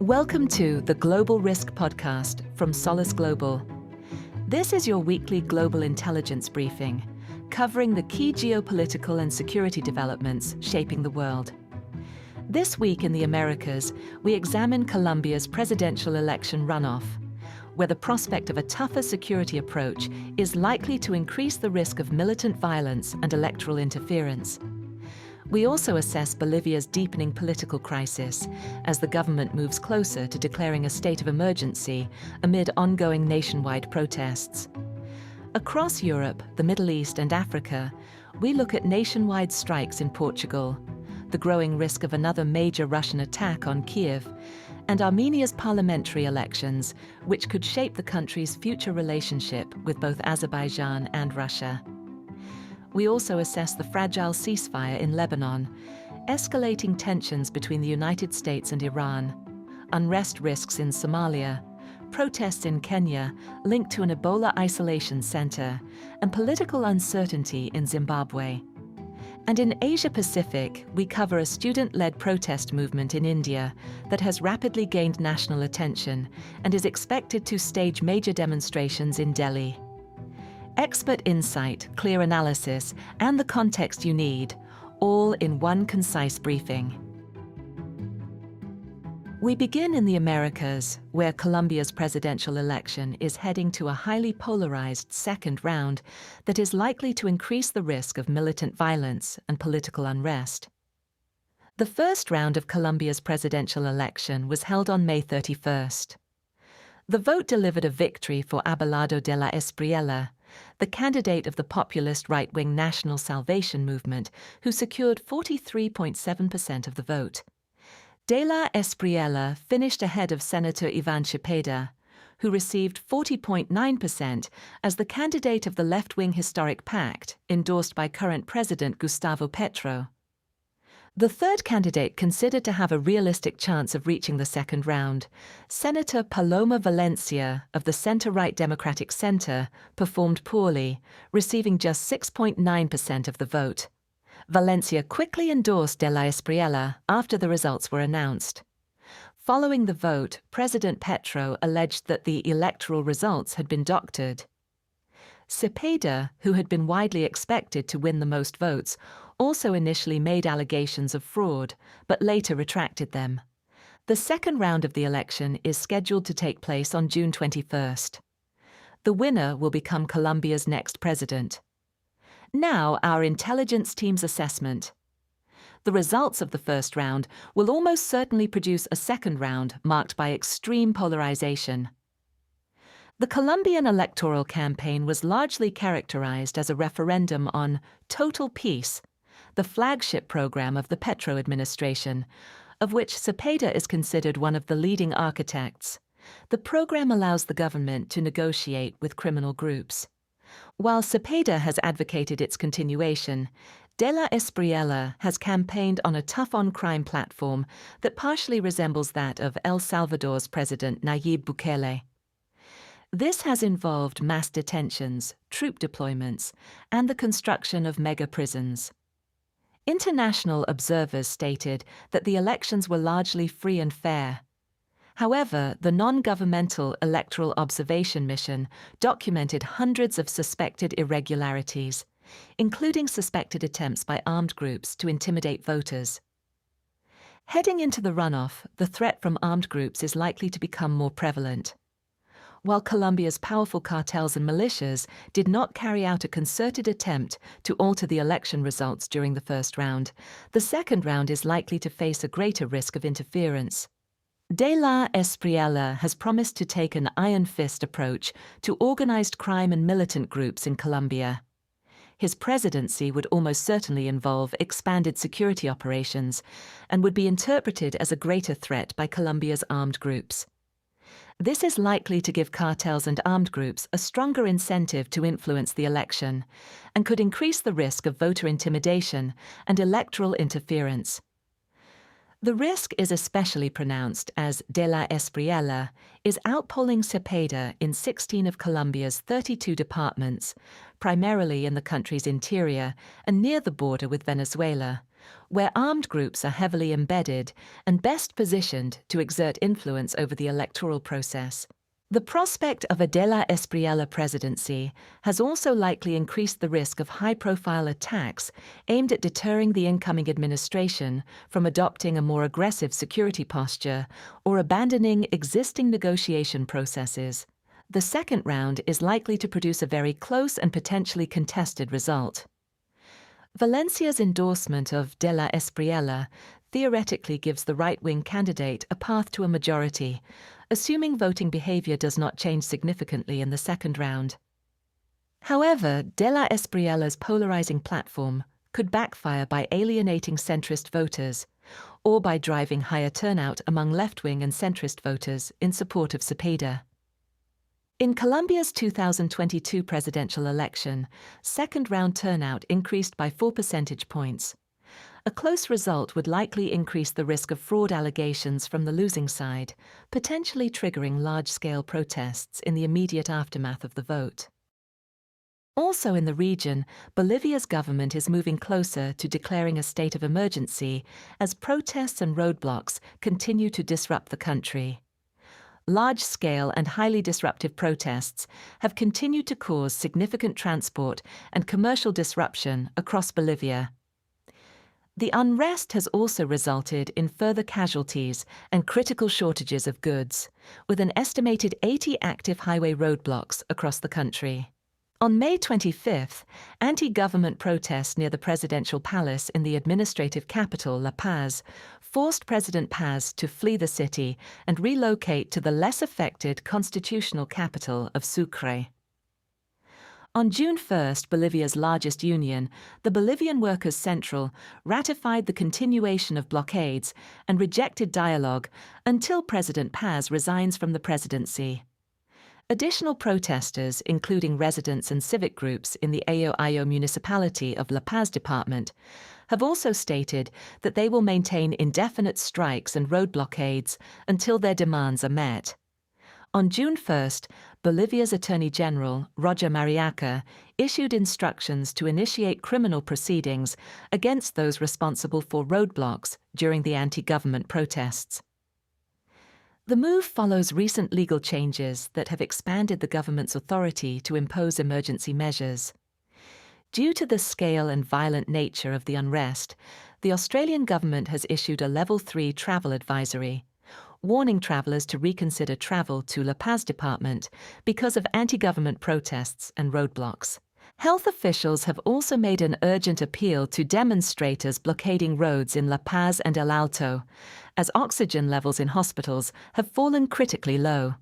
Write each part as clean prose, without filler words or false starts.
Welcome to the Global Risk Podcast from Solace Global. This is your weekly global intelligence briefing, covering the key geopolitical and security developments shaping the world. This week in the Americas, we examine Colombia's presidential election runoff, where the prospect of a tougher security approach is likely to increase the risk of militant violence and electoral interference. We also assess Bolivia's deepening political crisis as the government moves closer to declaring a state of emergency amid ongoing nationwide protests. Across Europe, the Middle East and Africa, we look at nationwide strikes in Portugal, the growing risk of another major Russian attack on Kiev, and Armenia's parliamentary elections, which could shape the country's future relationship with both Azerbaijan and Russia. We also assess the fragile ceasefire in Lebanon, escalating tensions between the United States and Iran, unrest risks in Somalia, protests in Kenya linked to an Ebola isolation center, and political uncertainty in Zimbabwe. And in Asia-Pacific, we cover a student-led protest movement in India that has rapidly gained national attention and is expected to stage major demonstrations in Delhi. Expert insight, clear analysis, and the context you need, all in one concise briefing. We begin in the Americas, where Colombia's presidential election is heading to a highly polarized second round that is likely to increase the risk of militant violence and political unrest. The first round of Colombia's presidential election was held on May 31st. The vote delivered a victory for Abelardo de la Espriella, the candidate of the populist right-wing National Salvation Movement, who secured 43.7% of the vote. De la Espriella finished ahead of Senator Ivan Cepeda, who received 40.9% as the candidate of the left-wing Historic Pact, endorsed by current President Gustavo Petro. The third candidate considered to have a realistic chance of reaching the second round, Senator Paloma Valencia of the center-right Democratic Center, performed poorly, receiving just 6.9% of the vote. Valencia quickly endorsed de la Espriella after the results were announced. Following the vote, President Petro alleged that the electoral results had been doctored. Cepeda, who had been widely expected to win the most votes, also initially made allegations of fraud, but later retracted them. The second round of the election is scheduled to take place on June 21st. The winner will become Colombia's next president. Now, our intelligence team's assessment. The results of the first round will almost certainly produce a second round marked by extreme polarization. The Colombian electoral campaign was largely characterized as a referendum on total peace, the flagship program of the Petro administration, of which Cepeda is considered one of the leading architects. The program allows the government to negotiate with criminal groups. While Cepeda has advocated its continuation, de la Espriella has campaigned on a tough-on-crime platform that partially resembles that of El Salvador's President Nayib Bukele. This has involved mass detentions, troop deployments, and the construction of mega-prisons. International observers stated that the elections were largely free and fair. However, the non-governmental Electoral Observation Mission documented hundreds of suspected irregularities, including suspected attempts by armed groups to intimidate voters. Heading into the runoff, the threat from armed groups is likely to become more prevalent. While Colombia's powerful cartels and militias did not carry out a concerted attempt to alter the election results during the first round, the second round is likely to face a greater risk of interference. De la Espriella has promised to take an iron fist approach to organized crime and militant groups in Colombia. His presidency would almost certainly involve expanded security operations and would be interpreted as a greater threat by Colombia's armed groups. This is likely to give cartels and armed groups a stronger incentive to influence the election and could increase the risk of voter intimidation and electoral interference. The risk is especially pronounced as de la Espriella is outpolling Cepeda in 16 of Colombia's 32 departments, primarily in the country's interior and near the border with Venezuela, where armed groups are heavily embedded and best positioned to exert influence over the electoral process. The prospect of a de la Espriella presidency has also likely increased the risk of high-profile attacks aimed at deterring the incoming administration from adopting a more aggressive security posture or abandoning existing negotiation processes. The second round is likely to produce a very close and potentially contested result. Valencia's endorsement of de la Espriella theoretically gives the right-wing candidate a path to a majority, assuming voting behavior does not change significantly in the second round. However, de la Espriella's polarizing platform could backfire by alienating centrist voters, or by driving higher turnout among left-wing and centrist voters in support of Cepeda. In Colombia's 2022 presidential election, second-round turnout increased by 4 percentage points. A close result would likely increase the risk of fraud allegations from the losing side, potentially triggering large-scale protests in the immediate aftermath of the vote. Also in the region, Bolivia's government is moving closer to declaring a state of emergency as protests and roadblocks continue to disrupt the country. Large-scale and highly disruptive protests have continued to cause significant transport and commercial disruption across Bolivia. The unrest has also resulted in further casualties and critical shortages of goods, with an estimated 80 active highway roadblocks across the country. On May 25th, anti-government protests near the presidential palace in the administrative capital, La Paz, forced President Paz to flee the city and relocate to the less affected constitutional capital of Sucre. On June 1st, Bolivia's largest union, the Bolivian Workers' Central, ratified the continuation of blockades and rejected dialogue until President Paz resigns from the presidency. Additional protesters, including residents and civic groups in the Ayo municipality of La Paz department, have also stated that they will maintain indefinite strikes and road blockades until their demands are met. On June 1st, Bolivia's Attorney General, Roger Mariaca, issued instructions to initiate criminal proceedings against those responsible for roadblocks during the anti-government protests. The move follows recent legal changes that have expanded the government's authority to impose emergency measures. Due to the scale and violent nature of the unrest, the Australian government has issued a Level 3 travel advisory, warning travellers to reconsider travel to La Paz department because of anti-government protests and roadblocks. Health officials have also made an urgent appeal to demonstrators blockading roads in La Paz and El Alto, as oxygen levels in hospitals have fallen critically low.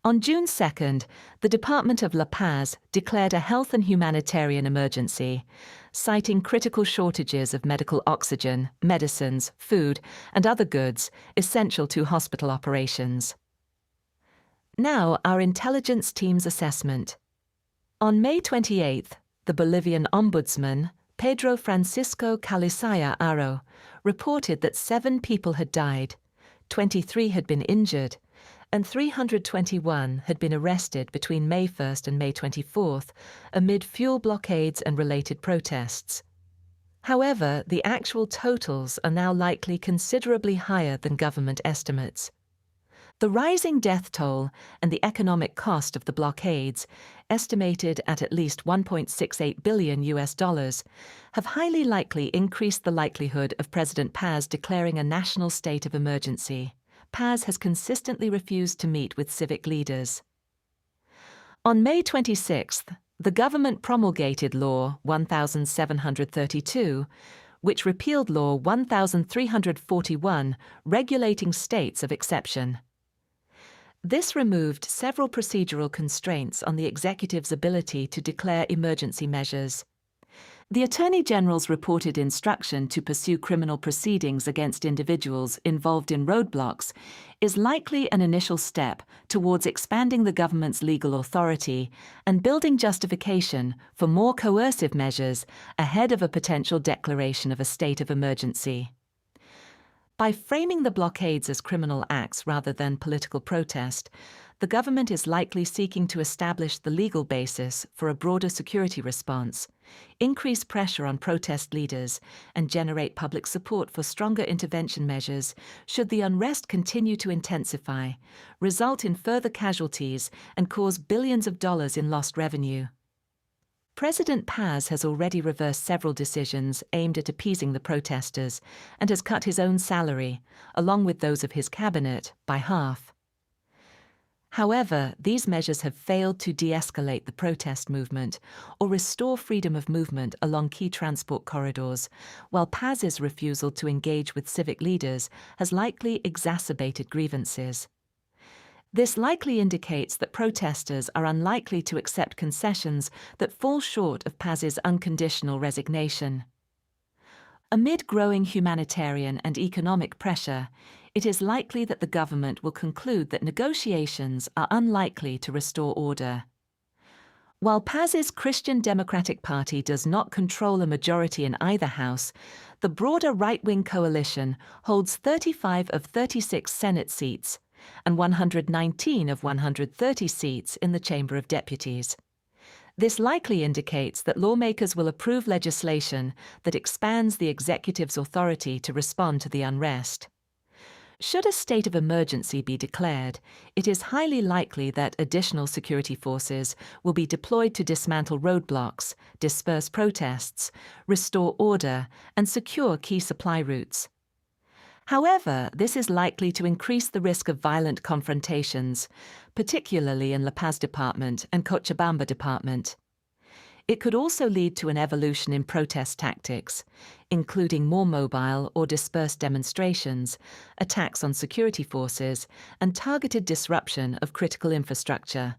On June 2nd, the Department of La Paz declared a health and humanitarian emergency, citing critical shortages of medical oxygen, medicines, food, and other goods essential to hospital operations. Now, our intelligence team's assessment. On May 28th, the Bolivian Ombudsman, Pedro Francisco Calizaya Aro, reported that 7 people had died, 23 had been injured, and 321 had been arrested between May 1st and May 24th amid fuel blockades and related protests. However, the actual totals are now likely considerably higher than government estimates. The rising death toll and the economic cost of the blockades, estimated at least $1.68 billion, have highly likely increased the likelihood of President Paz declaring a national state of emergency. Paz has consistently refused to meet with civic leaders. On May 26th, the government promulgated Law 1732, which repealed Law 1341 regulating states of exception. This removed several procedural constraints on the executive's ability to declare emergency measures. The Attorney General's reported instruction to pursue criminal proceedings against individuals involved in roadblocks is likely an initial step towards expanding the government's legal authority and building justification for more coercive measures ahead of a potential declaration of a state of emergency. By framing the blockades as criminal acts rather than political protest, the government is likely seeking to establish the legal basis for a broader security response, increase pressure on protest leaders, and generate public support for stronger intervention measures should the unrest continue to intensify, result in further casualties, and cause billions of dollars in lost revenue. President Paz has already reversed several decisions aimed at appeasing the protesters and has cut his own salary, along with those of his cabinet, by half. However, these measures have failed to de-escalate the protest movement or restore freedom of movement along key transport corridors, while Paz's refusal to engage with civic leaders has likely exacerbated grievances. This likely indicates that protesters are unlikely to accept concessions that fall short of Paz's unconditional resignation. Amid growing humanitarian and economic pressure, it is likely that the government will conclude that negotiations are unlikely to restore order. While Paz's Christian Democratic Party does not control a majority in either house, the broader right-wing coalition holds 35 of 36 Senate seats and 119 of 130 seats in the Chamber of Deputies. This likely indicates that lawmakers will approve legislation that expands the executive's authority to respond to the unrest. Should a state of emergency be declared, it is highly likely that additional security forces will be deployed to dismantle roadblocks, disperse protests, restore order, and secure key supply routes. However, this is likely to increase the risk of violent confrontations, particularly in La Paz Department and Cochabamba Department. It could also lead to an evolution in protest tactics, including more mobile or dispersed demonstrations, attacks on security forces, and targeted disruption of critical infrastructure.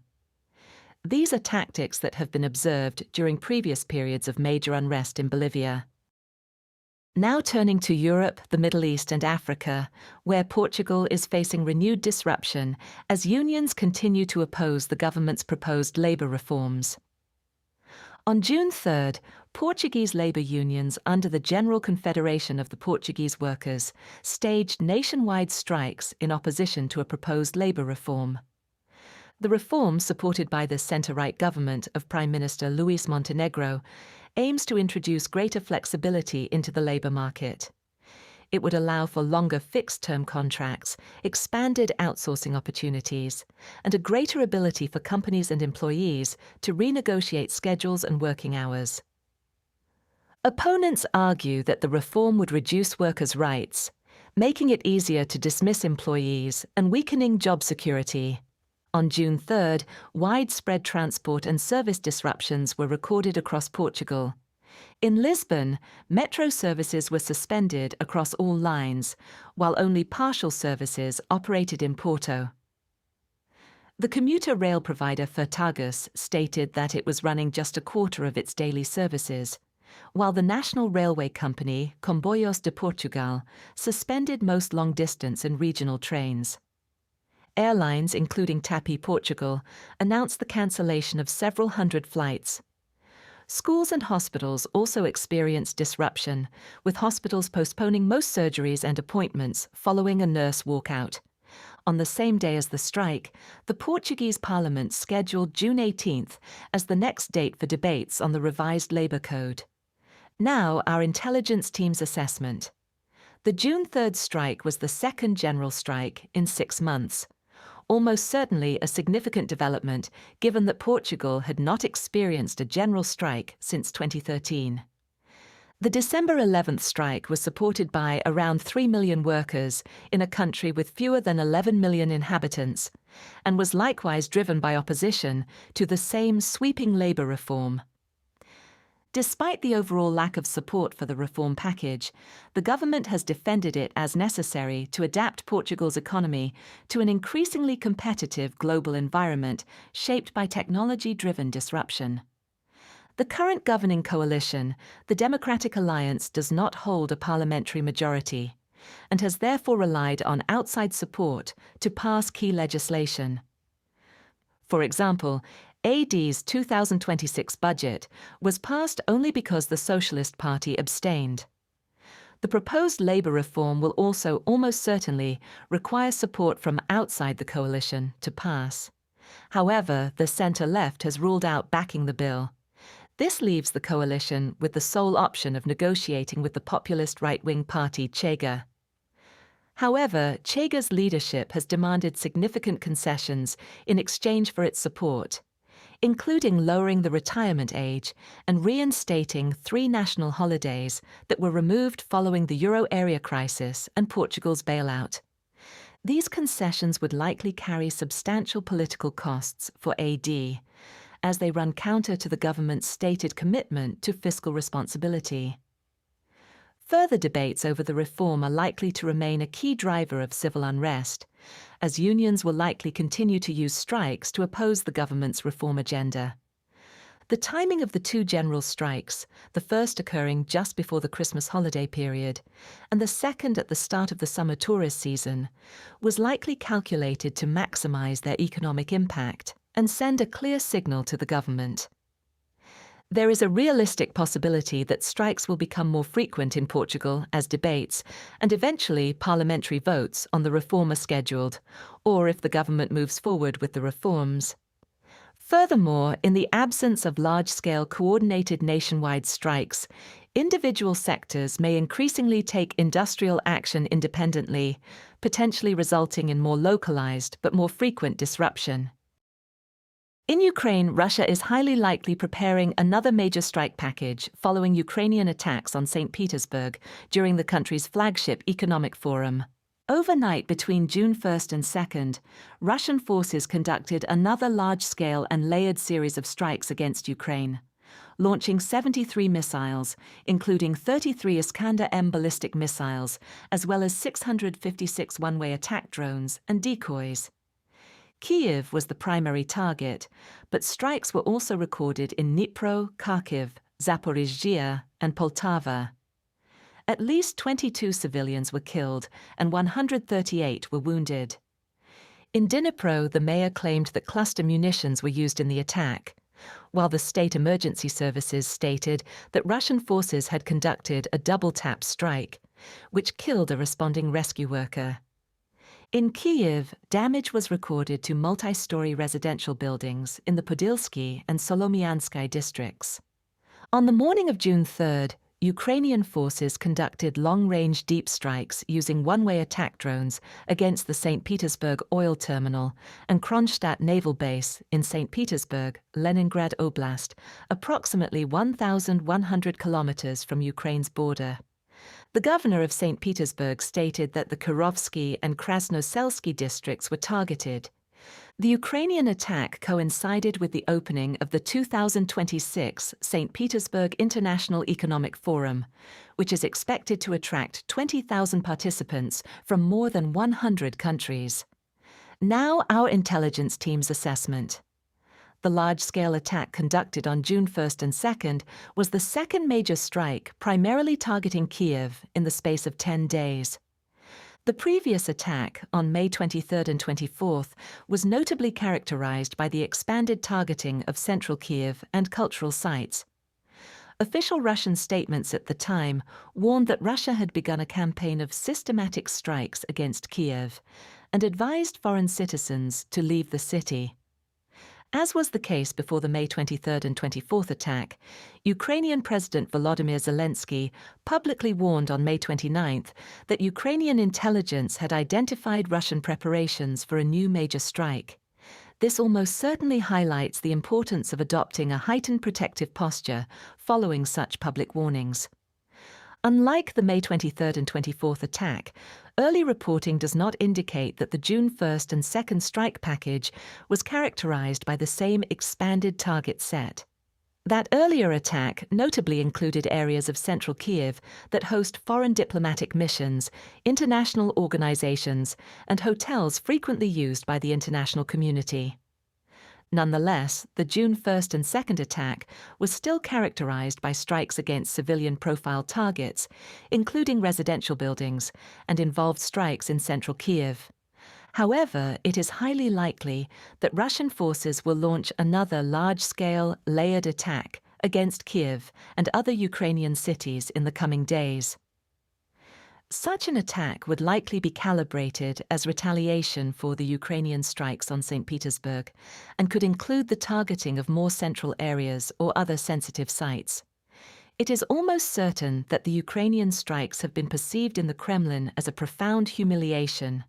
These are tactics that have been observed during previous periods of major unrest in Bolivia. Now turning to Europe, the Middle East and Africa, where Portugal is facing renewed disruption as unions continue to oppose the government's proposed labour reforms. On June 3, Portuguese labour unions under the General Confederation of the Portuguese Workers staged nationwide strikes in opposition to a proposed labour reform. The reform, supported by the centre-right government of Prime Minister Luís Montenegro, aims to introduce greater flexibility into the labour market. It would allow for longer fixed-term contracts, expanded outsourcing opportunities, and a greater ability for companies and employees to renegotiate schedules and working hours. Opponents argue that the reform would reduce workers' rights, making it easier to dismiss employees and weakening job security. On June 3, widespread transport and service disruptions were recorded across Portugal. In Lisbon, metro services were suspended across all lines, while only partial services operated in Porto. The commuter rail provider Fertagus stated that it was running just a quarter of its daily services, while the national railway company Comboios de Portugal suspended most long-distance and regional trains. Airlines, including TAP Portugal, announced the cancellation of several hundred flights. Schools and hospitals also experienced disruption, with hospitals postponing most surgeries and appointments following a nurse walkout. On the same day as the strike, the Portuguese Parliament scheduled June 18th as the next date for debates on the revised labour code. Now, our intelligence team's assessment. The June 3rd strike was the second general strike in 6 months. Almost certainly a significant development given that Portugal had not experienced a general strike since 2013. The December 11th strike was supported by around 3 million workers in a country with fewer than 11 million inhabitants, and was likewise driven by opposition to the same sweeping labour reform. Despite the overall lack of support for the reform package, the government has defended it as necessary to adapt Portugal's economy to an increasingly competitive global environment shaped by technology-driven disruption. The current governing coalition, the Democratic Alliance, does not hold a parliamentary majority, and has therefore relied on outside support to pass key legislation. For example, AD's 2026 budget was passed only because the Socialist Party abstained. The proposed labour reform will also almost certainly require support from outside the coalition to pass. However, the centre-left has ruled out backing the bill. This leaves the coalition with the sole option of negotiating with the populist right-wing party Chega. However, Chega's leadership has demanded significant concessions in exchange for its support, including lowering the retirement age and reinstating 3 national holidays that were removed following the euro area crisis and Portugal's bailout. These concessions would likely carry substantial political costs for AD, as they run counter to the government's stated commitment to fiscal responsibility. Further debates over the reform are likely to remain a key driver of civil unrest, as unions will likely continue to use strikes to oppose the government's reform agenda. The timing of the 2 general strikes, the first occurring just before the Christmas holiday period, and the second at the start of the summer tourist season, was likely calculated to maximize their economic impact and send a clear signal to the government. There is a realistic possibility that strikes will become more frequent in Portugal as debates and eventually parliamentary votes on the reform are scheduled, or if the government moves forward with the reforms. Furthermore, in the absence of large-scale coordinated nationwide strikes, individual sectors may increasingly take industrial action independently, potentially resulting in more localized but more frequent disruption. In Ukraine, Russia is highly likely preparing another major strike package following Ukrainian attacks on St. Petersburg during the country's flagship economic forum. Overnight between June 1st and 2nd, Russian forces conducted another large-scale and layered series of strikes against Ukraine, launching 73 missiles, including 33 Iskander-M ballistic missiles, as well as 656 one-way attack drones and decoys. Kyiv was the primary target, but strikes were also recorded in Dnipro, Kharkiv, Zaporizhzhia, and Poltava. At least 22 civilians were killed and 138 were wounded. In Dnipro, the mayor claimed that cluster munitions were used in the attack, while the state emergency services stated that Russian forces had conducted a double-tap strike, which killed a responding rescue worker. In Kyiv, damage was recorded to multi-story residential buildings in the Podilsky and Solomiansky districts. On the morning of June 3rd, Ukrainian forces conducted long-range deep strikes using one-way attack drones against the St. Petersburg oil terminal and Kronstadt naval base in St. Petersburg, Leningrad Oblast, approximately 1,100 kilometers from Ukraine's border. The governor of St. Petersburg stated that the Kirovsky and Krasnoselsky districts were targeted. The Ukrainian attack coincided with the opening of the 2026 St. Petersburg International Economic Forum, which is expected to attract 20,000 participants from more than 100 countries. Now our intelligence team's assessment. The large-scale attack conducted on June 1st and 2nd was the second major strike primarily targeting Kyiv in the space of 10 days. The previous attack, on May 23rd and 24th, was notably characterized by the expanded targeting of central Kyiv and cultural sites. Official Russian statements at the time warned that Russia had begun a campaign of systematic strikes against Kyiv and advised foreign citizens to leave the city. As was the case before the May 23rd and 24th attack, Ukrainian President Volodymyr Zelensky publicly warned on May 29th that Ukrainian intelligence had identified Russian preparations for a new major strike. This almost certainly highlights the importance of adopting a heightened protective posture following such public warnings. Unlike the May 23rd and 24th attack, early reporting does not indicate that the June 1st and 2nd strike package was characterized by the same expanded target set. That earlier attack notably included areas of central Kyiv that host foreign diplomatic missions, international organizations, and hotels frequently used by the international community. Nonetheless, the June 1st and 2nd attack was still characterized by strikes against civilian-profile targets, including residential buildings, and involved strikes in central Kyiv. However, it is highly likely that Russian forces will launch another large-scale, layered attack against Kyiv and other Ukrainian cities in the coming days. Such an attack would likely be calibrated as retaliation for the Ukrainian strikes on St. Petersburg and could include the targeting of more central areas or other sensitive sites. It is almost certain that the Ukrainian strikes have been perceived in the Kremlin as a profound humiliation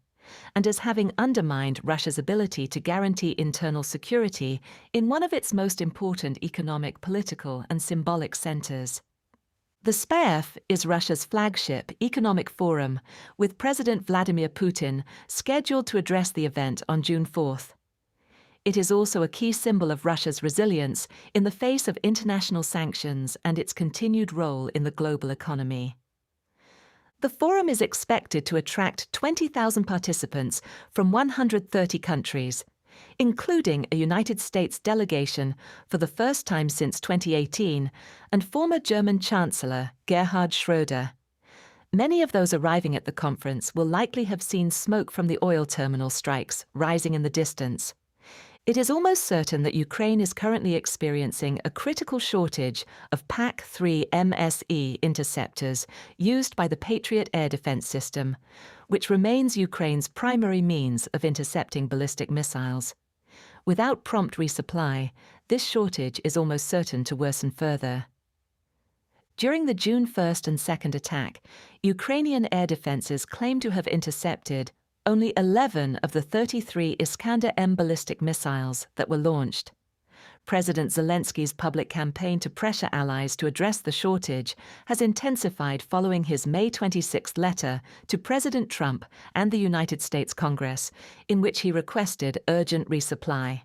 and as having undermined Russia's ability to guarantee internal security in one of its most important economic, political, and symbolic centers. The SPEF is Russia's flagship economic forum, with President Vladimir Putin scheduled to address the event on June 4th. It is also a key symbol of Russia's resilience in the face of international sanctions and its continued role in the global economy. The forum is expected to attract 20,000 participants from 130 countries, including a United States delegation for the first time since 2018, and former German Chancellor Gerhard Schröder. Many of those arriving at the conference will likely have seen smoke from the oil terminal strikes rising in the distance. It is almost certain that Ukraine is currently experiencing a critical shortage of PAC-3 MSE interceptors used by the Patriot air defense system, which remains Ukraine's primary means of intercepting ballistic missiles. Without prompt resupply, this shortage is almost certain to worsen further. During the June 1st and 2nd attack, Ukrainian air defenses claim to have intercepted only 11 of the 33 Iskander-M ballistic missiles that were launched. President Zelensky's public campaign to pressure allies to address the shortage has intensified following his May 26 letter to President Trump and the United States Congress, in which he requested urgent resupply.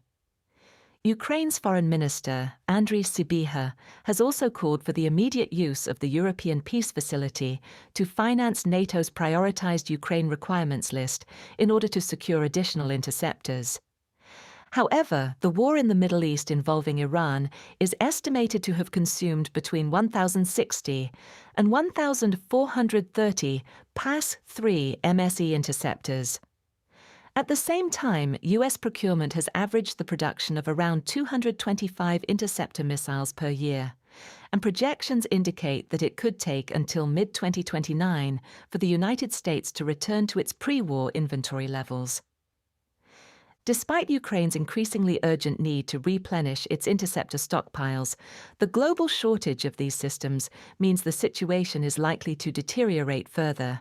Ukraine's Foreign Minister, Andriy Sybiha, has also called for the immediate use of the European Peace Facility to finance NATO's prioritized Ukraine requirements list in order to secure additional interceptors. However, the war in the Middle East involving Iran is estimated to have consumed between 1,060 and 1,430 PAC-3 MSE interceptors. At the same time, U.S. procurement has averaged the production of around 225 interceptor missiles per year, and projections indicate that it could take until mid-2029 for the United States to return to its pre-war inventory levels. Despite Ukraine's increasingly urgent need to replenish its interceptor stockpiles, the global shortage of these systems means the situation is likely to deteriorate further.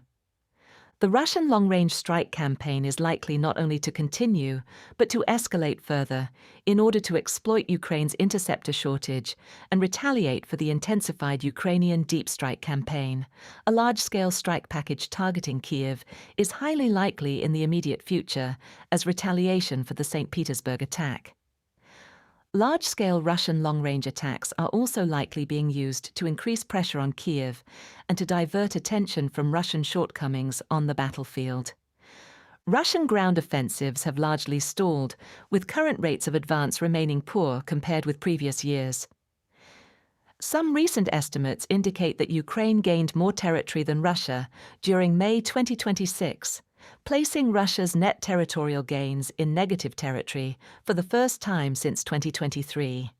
The Russian long-range strike campaign is likely not only to continue, but to escalate further in order to exploit Ukraine's interceptor shortage and retaliate for the intensified Ukrainian deep strike campaign. A large-scale strike package targeting Kyiv is highly likely in the immediate future as retaliation for the St. Petersburg attack. Large-scale Russian long-range attacks are also likely being used to increase pressure on Kyiv and to divert attention from Russian shortcomings on the battlefield. Russian ground offensives have largely stalled, with current rates of advance remaining poor compared with previous years. Some recent estimates indicate that Ukraine gained more territory than Russia during May 2026, placing Russia's net territorial gains in negative territory for the first time since 2023.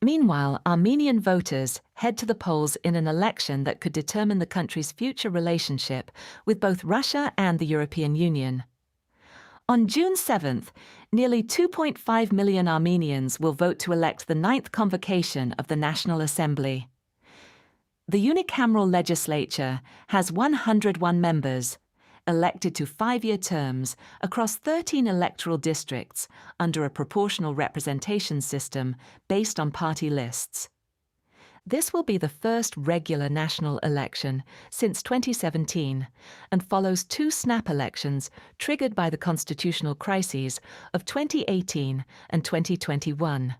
Meanwhile, Armenian voters head to the polls in an election that could determine the country's future relationship with both Russia and the European Union. On June 7th, nearly 2.5 million Armenians will vote to elect the 9th convocation of the National Assembly. The unicameral legislature has 101 members, elected to 5-year terms across 13 electoral districts under a proportional representation system based on party lists. This will be the first regular national election since 2017 and follows 2 snap elections triggered by the constitutional crises of 2018 and 2021.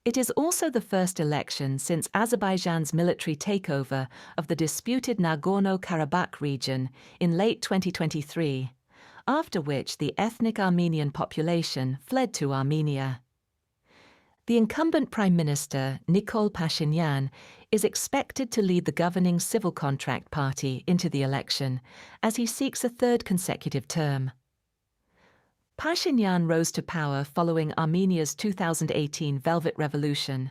It is also the first election since Azerbaijan's military takeover of the disputed Nagorno-Karabakh region in late 2023, after which the ethnic Armenian population fled to Armenia. The incumbent Prime Minister, Nikol Pashinyan, is expected to lead the governing Civil Contract Party into the election as he seeks a 3rd consecutive term. Pashinyan rose to power following Armenia's 2018 Velvet Revolution,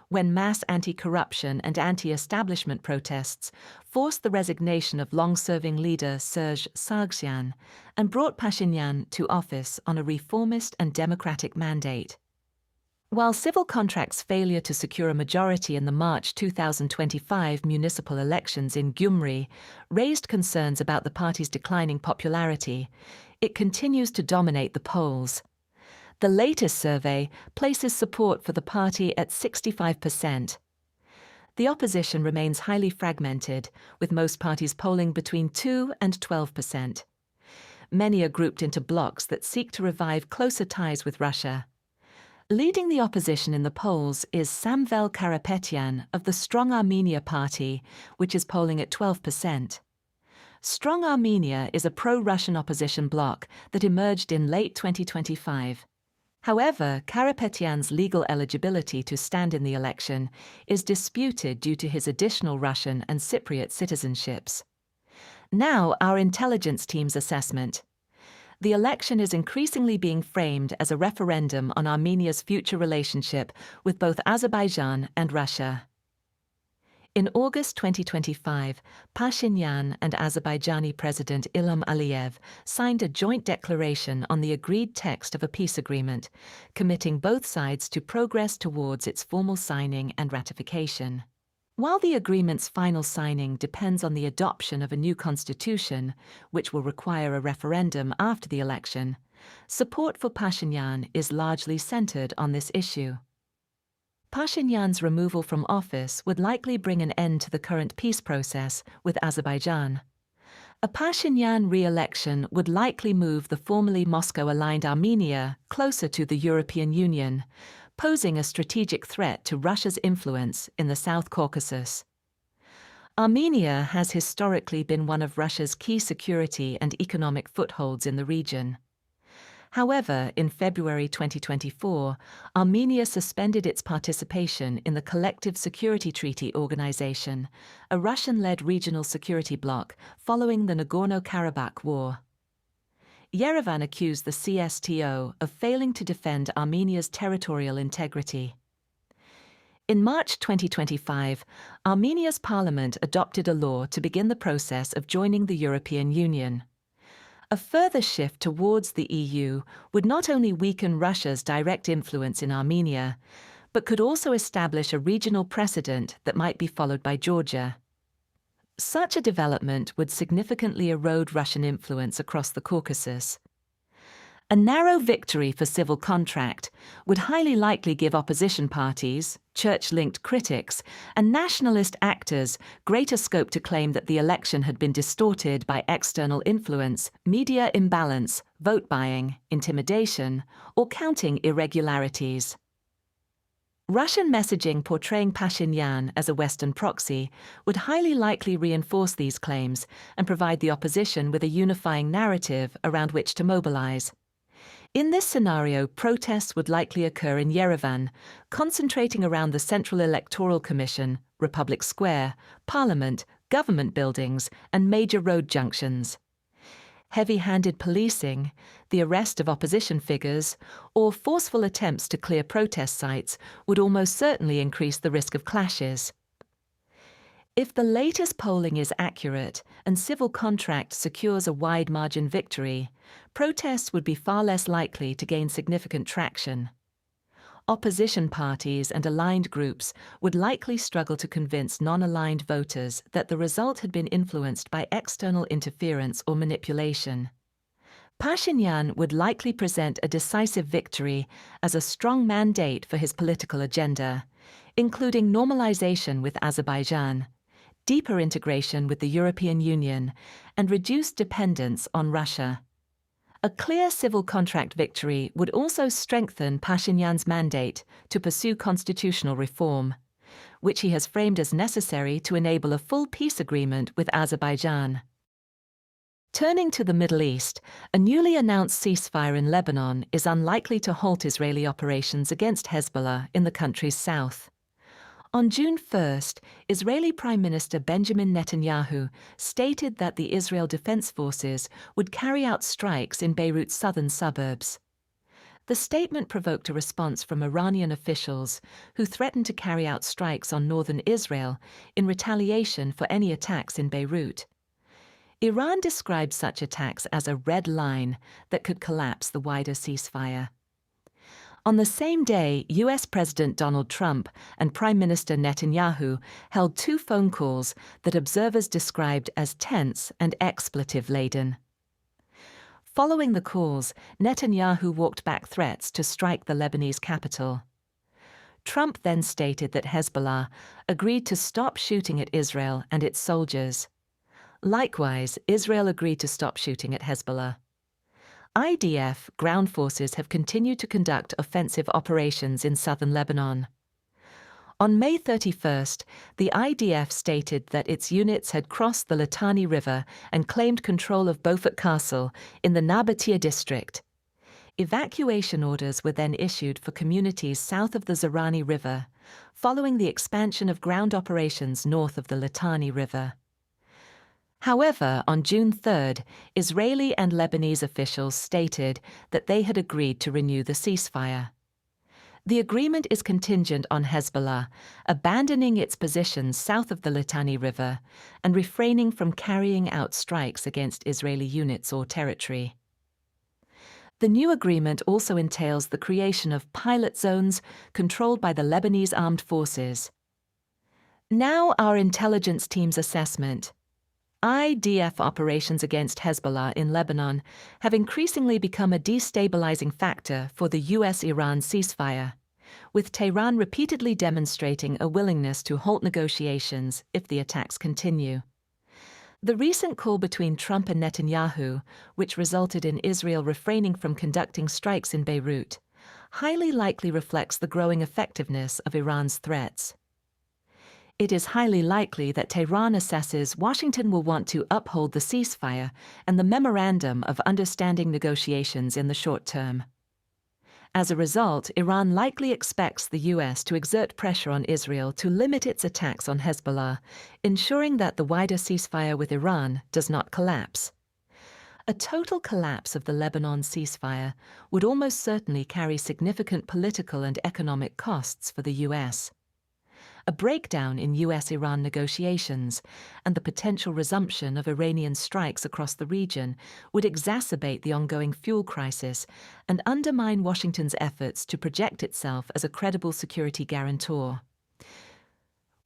when mass anti-corruption and anti-establishment protests forced the resignation of long-serving leader Serge Sargsyan and brought Pashinyan to office on a reformist and democratic mandate. While civil contract's failure to secure a majority in the March 2025 municipal elections in Gyumri raised concerns about the party's declining popularity, it continues to dominate the polls. The latest survey places support for the party at 65%. The opposition remains highly fragmented, with most parties polling between 2 and 12%. Many are grouped into blocs that seek to revive closer ties with Russia. Leading the opposition in the polls is Samvel Karapetyan of the Strong Armenia Party, which is polling at 12%. Strong Armenia is a pro-Russian opposition bloc that emerged in late 2025. However, Karapetyan's legal eligibility to stand in the election is disputed due to his additional Russian and Cypriot citizenships. Now, our intelligence team's assessment. The election is increasingly being framed as a referendum on Armenia's future relationship with both Azerbaijan and Russia. In August 2025, Pashinyan and Azerbaijani President Ilham Aliyev signed a joint declaration on the agreed text of a peace agreement, committing both sides to progress towards its formal signing and ratification. While the agreement's final signing depends on the adoption of a new constitution, which will require a referendum after the election, support for Pashinyan is largely centered on this issue. Pashinyan's removal from office would likely bring an end to the current peace process with Azerbaijan. A Pashinyan re-election would likely move the formerly Moscow-aligned Armenia closer to the European Union, posing a strategic threat to Russia's influence in the South Caucasus. Armenia has historically been one of Russia's key security and economic footholds in the region. However, in February 2024, Armenia suspended its participation in the Collective Security Treaty Organization, a Russian-led regional security bloc following the Nagorno-Karabakh War. Yerevan accused the CSTO of failing to defend Armenia's territorial integrity. In March 2025, Armenia's parliament adopted a law to begin the process of joining the European Union. A further shift towards the EU would not only weaken Russia's direct influence in Armenia, but could also establish a regional precedent that might be followed by Georgia. Such a development would significantly erode Russian influence across the Caucasus. A narrow victory for civil contract would highly likely give opposition parties, church-linked critics, and nationalist actors greater scope to claim that the election had been distorted by external influence, media imbalance, vote buying, intimidation, or counting irregularities. Russian messaging portraying Pashinyan as a Western proxy would highly likely reinforce these claims and provide the opposition with a unifying narrative around which to mobilize. In this scenario, protests would likely occur in Yerevan, concentrating around the Central Electoral Commission, Republic Square, Parliament, government buildings, and major road junctions. Heavy-handed policing, the arrest of opposition figures, or forceful attempts to clear protest sites would almost certainly increase the risk of clashes. If the latest polling is accurate and civil contract secures a wide margin victory, protests would be far less likely to gain significant traction. Opposition parties and aligned groups would likely struggle to convince non-aligned voters that the result had been influenced by external interference or manipulation. Pashinyan would likely present a decisive victory as a strong mandate for his political agenda, including normalization with Azerbaijan, deeper integration with the European Union, and reduced dependence on Russia. A clear civil contract victory would also strengthen Pashinyan's mandate to pursue constitutional reform, which he has framed as necessary to enable a full peace agreement with Azerbaijan. Turning to the Middle East, a newly announced ceasefire in Lebanon is unlikely to halt Israeli operations against Hezbollah in the country's south. On June 1st, Israeli Prime Minister Benjamin Netanyahu stated that the Israel Defense Forces would carry out strikes in Beirut's southern suburbs. The statement provoked a response from Iranian officials who threatened to carry out strikes on northern Israel in retaliation for any attacks in Beirut. Iran described such attacks as a red line that could collapse the wider ceasefire. On the same day, US President Donald Trump and Prime Minister Netanyahu held two phone calls that observers described as tense and expletive-laden. Following the calls, Netanyahu walked back threats to strike the Lebanese capital. Trump then stated that Hezbollah agreed to stop shooting at Israel and its soldiers. Likewise, Israel agreed to stop shooting at Hezbollah. IDF ground forces have continued to conduct offensive operations in southern Lebanon. On May 31st, the IDF stated that its units had crossed the Litani River and claimed control of Beaufort Castle in the Nabatea district. Evacuation orders were then issued for communities south of the Zerani River, following the expansion of ground operations north of the Litani River. However, on June 3rd, Israeli and Lebanese officials stated that they had agreed to renew the ceasefire. The agreement is contingent on Hezbollah abandoning its positions south of the Litani River and refraining from carrying out strikes against Israeli units or territory. The new agreement also entails the creation of pilot zones controlled by the Lebanese armed forces. Now our intelligence team's assessment. IDF operations against Hezbollah in Lebanon have increasingly become a destabilizing factor for the US-Iran ceasefire, with Tehran repeatedly demonstrating a willingness to halt negotiations if the attacks continue. The recent call between Trump and Netanyahu, which resulted in Israel refraining from conducting strikes in Beirut, highly likely reflects the growing effectiveness of Iran's threats. It is highly likely that Tehran assesses Washington will want to uphold the ceasefire and the Memorandum of Understanding negotiations in the short term. As a result, Iran likely expects the US to exert pressure on Israel to limit its attacks on Hezbollah, ensuring that the wider ceasefire with Iran does not collapse. A total collapse of the Lebanon ceasefire would almost certainly carry significant political and economic costs for the US. A breakdown in US-Iran negotiations and the potential resumption of Iranian strikes across the region would exacerbate the ongoing fuel crisis and undermine Washington's efforts to project itself as a credible security guarantor.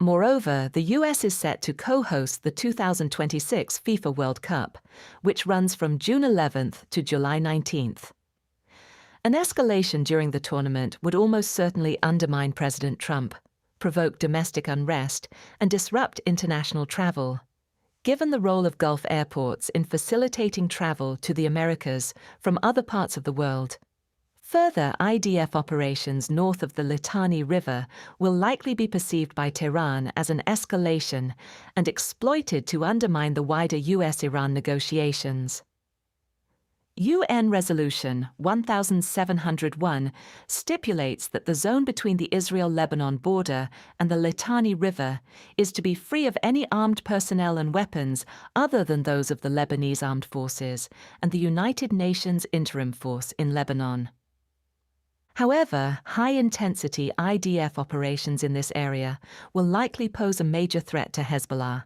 Moreover, the US is set to co-host the 2026 FIFA World Cup, which runs from June 11th to July 19th. An escalation during the tournament would almost certainly undermine President Trump, provoke domestic unrest, and disrupt international travel. Given the role of Gulf airports in facilitating travel to the Americas from other parts of the world, further IDF operations north of the Litani River will likely be perceived by Tehran as an escalation and exploited to undermine the wider US-Iran negotiations. UN Resolution 1701 stipulates that the zone between the Israel-Lebanon border and the Litani River is to be free of any armed personnel and weapons other than those of the Lebanese Armed Forces and the United Nations Interim Force in Lebanon. However, high-intensity IDF operations in this area will likely pose a major threat to Hezbollah.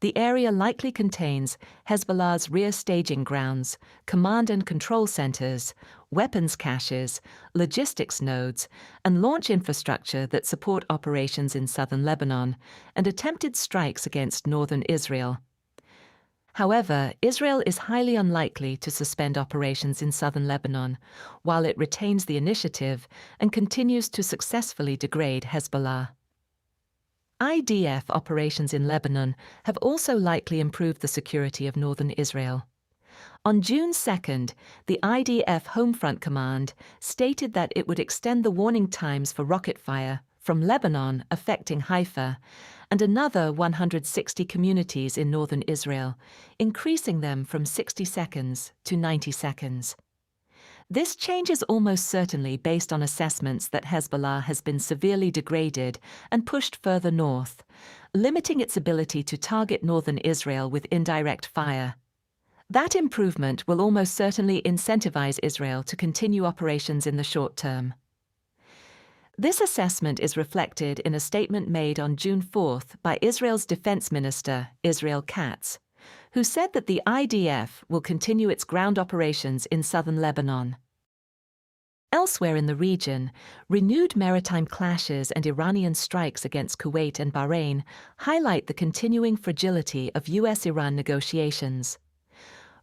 The area likely contains Hezbollah's rear staging grounds, command and control centers, weapons caches, logistics nodes, and launch infrastructure that support operations in southern Lebanon and attempted strikes against northern Israel. However, Israel is highly unlikely to suspend operations in southern Lebanon, while it retains the initiative and continues to successfully degrade Hezbollah. IDF operations in Lebanon have also likely improved the security of northern Israel. On June 2nd, the IDF Homefront Command stated that it would extend the warning times for rocket fire from Lebanon affecting Haifa and another 160 communities in northern Israel, increasing them from 60 seconds to 90 seconds. This change is almost certainly based on assessments that Hezbollah has been severely degraded and pushed further north, limiting its ability to target northern Israel with indirect fire. That improvement will almost certainly incentivize Israel to continue operations in the short term. This assessment is reflected in a statement made on June 4th by Israel's Defense Minister, Israel Katz, who said that the IDF will continue its ground operations in southern Lebanon. Elsewhere in the region, renewed maritime clashes and Iranian strikes against Kuwait and Bahrain highlight the continuing fragility of US-Iran negotiations.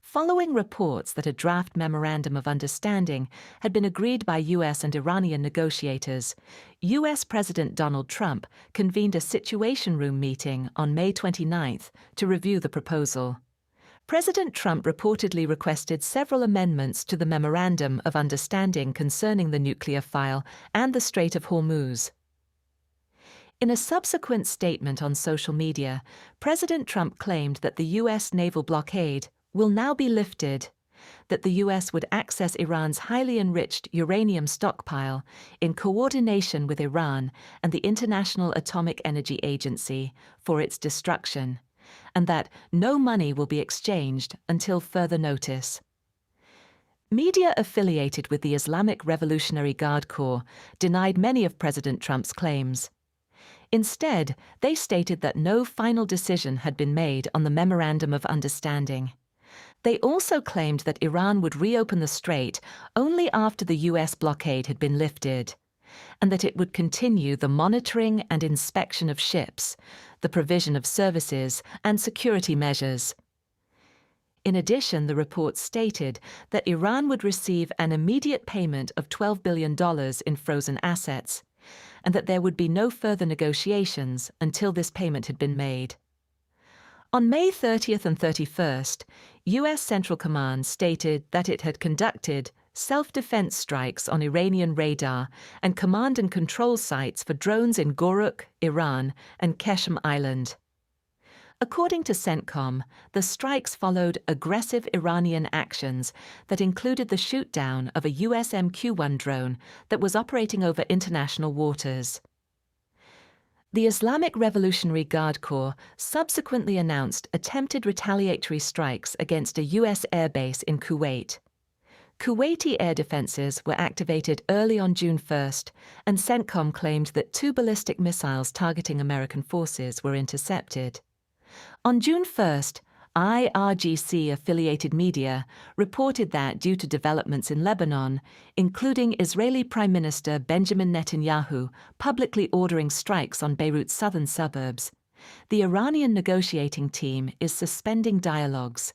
Following reports that a draft memorandum of understanding had been agreed by US and Iranian negotiators, US President Donald Trump convened a Situation Room meeting on May 29th to review the proposal. President Trump reportedly requested several amendments to the Memorandum of Understanding concerning the nuclear file and the Strait of Hormuz. In a subsequent statement on social media, President Trump claimed that the U.S. naval blockade will now be lifted, that the U.S. would access Iran's highly enriched uranium stockpile in coordination with Iran and the International Atomic Energy Agency for its destruction, and that no money will be exchanged until further notice. Media affiliated with the Islamic Revolutionary Guard Corps denied many of President Trump's claims. Instead, they stated that no final decision had been made on the Memorandum of Understanding. They also claimed that Iran would reopen the strait only after the U.S. blockade had been lifted, and that it would continue the monitoring and inspection of ships, the provision of services, and security measures. In addition, the report stated that Iran would receive an immediate payment of $12 billion in frozen assets, and that there would be no further negotiations until this payment had been made. On May 30th and 31st, U.S. Central Command stated that it had conducted self-defense strikes on Iranian radar and command and control sites for drones in Goruk, Iran, and Keshem Island. According to CENTCOM, the strikes followed aggressive Iranian actions that included the shoot-down of a US MQ-1 drone that was operating over international waters. The Islamic Revolutionary Guard Corps subsequently announced attempted retaliatory strikes against a U.S. airbase in Kuwait. Kuwaiti air defenses were activated early on June 1st, and CENTCOM claimed that 2 ballistic missiles targeting American forces were intercepted. On June 1st, IRGC-affiliated media reported that due to developments in Lebanon, including Israeli Prime Minister Benjamin Netanyahu publicly ordering strikes on Beirut's southern suburbs, the Iranian negotiating team is suspending dialogues.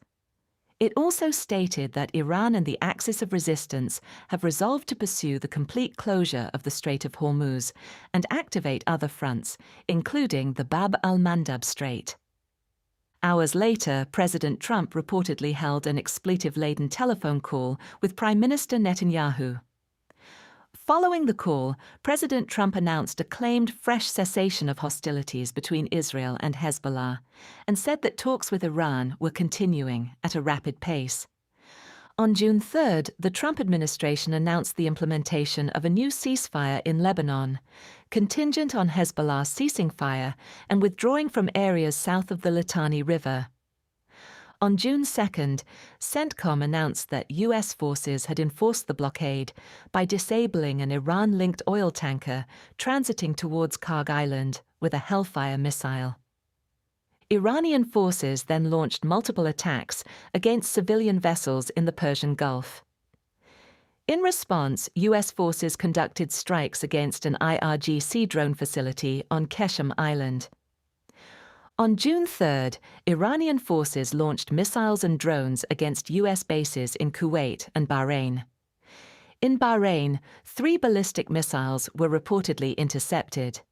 It also stated that Iran and the Axis of Resistance have resolved to pursue the complete closure of the Strait of Hormuz and activate other fronts, including the Bab al-Mandab Strait. Hours later, President Trump reportedly held an expletive-laden telephone call with Prime Minister Netanyahu. Following the call, President Trump announced a claimed fresh cessation of hostilities between Israel and Hezbollah and said that talks with Iran were continuing at a rapid pace. On June 3rd, the Trump administration announced the implementation of a new ceasefire in Lebanon, contingent on Hezbollah ceasing fire and withdrawing from areas south of the Litani River. On June 2nd, CENTCOM announced that U.S. forces had enforced the blockade by disabling an Iran-linked oil tanker transiting towards Karg Island with a Hellfire missile. Iranian forces then launched multiple attacks against civilian vessels in the Persian Gulf. In response, U.S. forces conducted strikes against an IRGC drone facility on Keshem Island. On June 3rd, Iranian forces launched missiles and drones against U.S. bases in Kuwait and Bahrain. In Bahrain, 3 ballistic missiles were reportedly intercepted.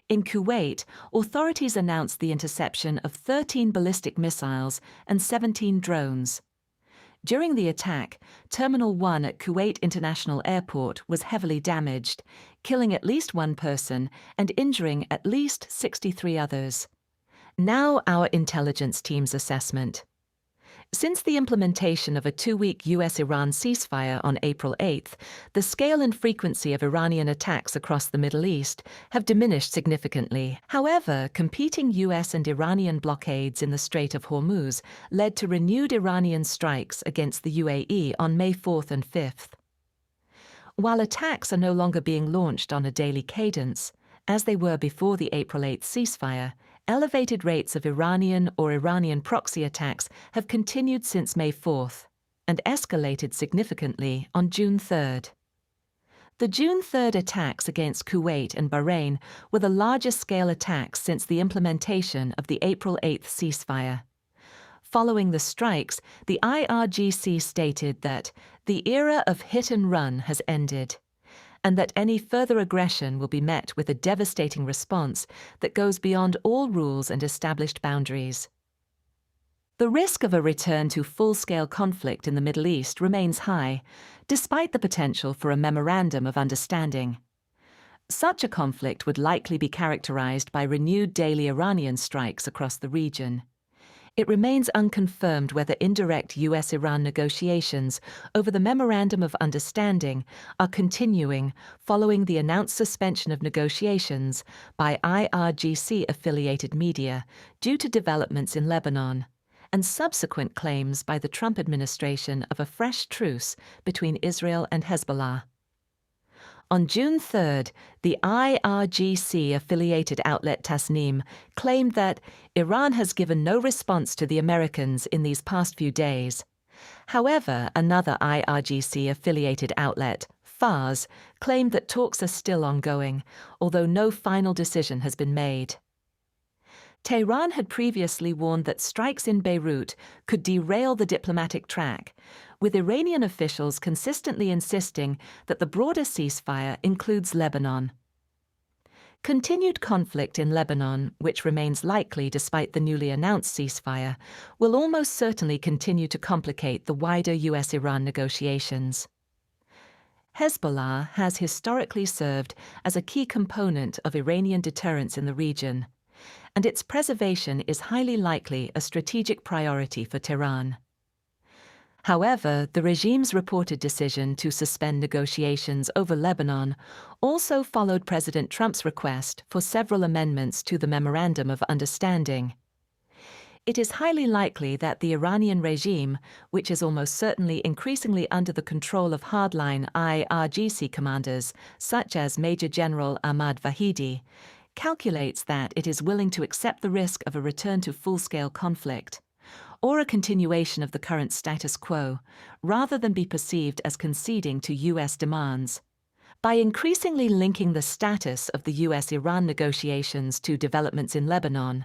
In Kuwait, authorities announced the interception of 13 ballistic missiles and 17 drones. During the attack, Terminal 1 at Kuwait International Airport was heavily damaged, killing at least 1 person and injuring at least 63 others. Now our intelligence team's assessment. Since the implementation of a 2-week US-Iran ceasefire on April 8, the scale and frequency of Iranian attacks across the Middle East have diminished significantly. However, competing US and Iranian blockades in the Strait of Hormuz led to renewed Iranian strikes against the UAE on May 4 and 5. While attacks are no longer being launched on a daily cadence, as they were before the April 8 ceasefire, elevated rates of Iranian or Iranian proxy attacks have continued since May 4 and escalated significantly on June 3. The June 3 attacks against Kuwait and Bahrain were the largest scale attacks since the implementation of the April 8 ceasefire. Following the strikes, the IRGC stated that the era of hit and run has ended, and that any further aggression will be met with a devastating response that goes beyond all rules and established boundaries. The risk of a return to full-scale conflict in the Middle East remains high, despite the potential for a memorandum of understanding. Such a conflict would likely be characterized by renewed daily Iranian strikes across the region. It remains unconfirmed whether indirect US-Iran negotiations over the Memorandum of Understanding are continuing following the announced suspension of negotiations by IRGC-affiliated media due to developments in Lebanon, and subsequent claims by the Trump administration of a fresh truce between Israel and Hezbollah. On June 3, the IRGC-affiliated outlet Tasnim claimed that Iran has given no response to the Americans in these past few days. However, another IRGC-affiliated outlet, Fars, claimed that talks are still ongoing, although no final decision has been made. Tehran had previously warned that strikes in Beirut could derail the diplomatic track, with Iranian officials consistently insisting that the broader ceasefire includes Lebanon. Continued conflict in Lebanon, which remains likely despite the newly announced ceasefire, will almost certainly continue to complicate the wider US-Iran negotiations. Hezbollah has historically served as a key component of Iranian deterrence in the region, and its preservation is highly likely a strategic priority for Tehran. However, the regime's reported decision to suspend negotiations over Lebanon also followed President Trump's request for several amendments to the Memorandum of Understanding. It is highly likely that the Iranian regime, which is almost certainly increasingly under the control of hardline IRGC commanders, such as Major General Ahmad Vahidi, calculates that it is willing to accept the risk of a return to full-scale conflict, or a continuation of the current status quo, rather than be perceived as conceding to US demands. By increasingly linking the status of the US-Iran negotiations to developments in Lebanon,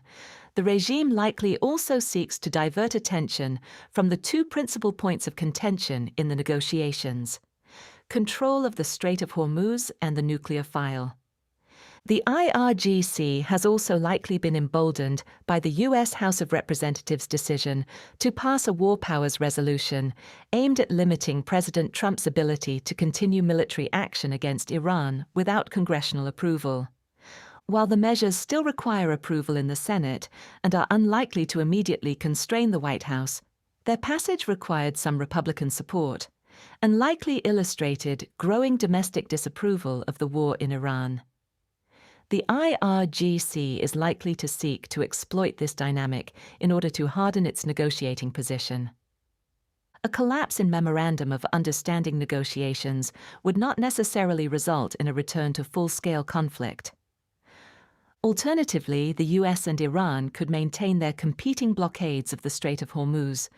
the regime likely also seeks to divert attention from the two principal points of contention in the negotiations: control of the Strait of Hormuz and the nuclear file. The IRGC has also likely been emboldened by the U.S. House of Representatives' decision to pass a war powers resolution aimed at limiting President Trump's ability to continue military action against Iran without congressional approval. While the measures still require approval in the Senate and are unlikely to immediately constrain the White House, their passage required some Republican support and likely illustrated growing domestic disapproval of the war in Iran. The IRGC is likely to seek to exploit this dynamic in order to harden its negotiating position. A collapse in Memorandum of Understanding negotiations would not necessarily result in a return to full-scale conflict. Alternatively, the US and Iran could maintain their competing blockades of the Strait of Hormuz,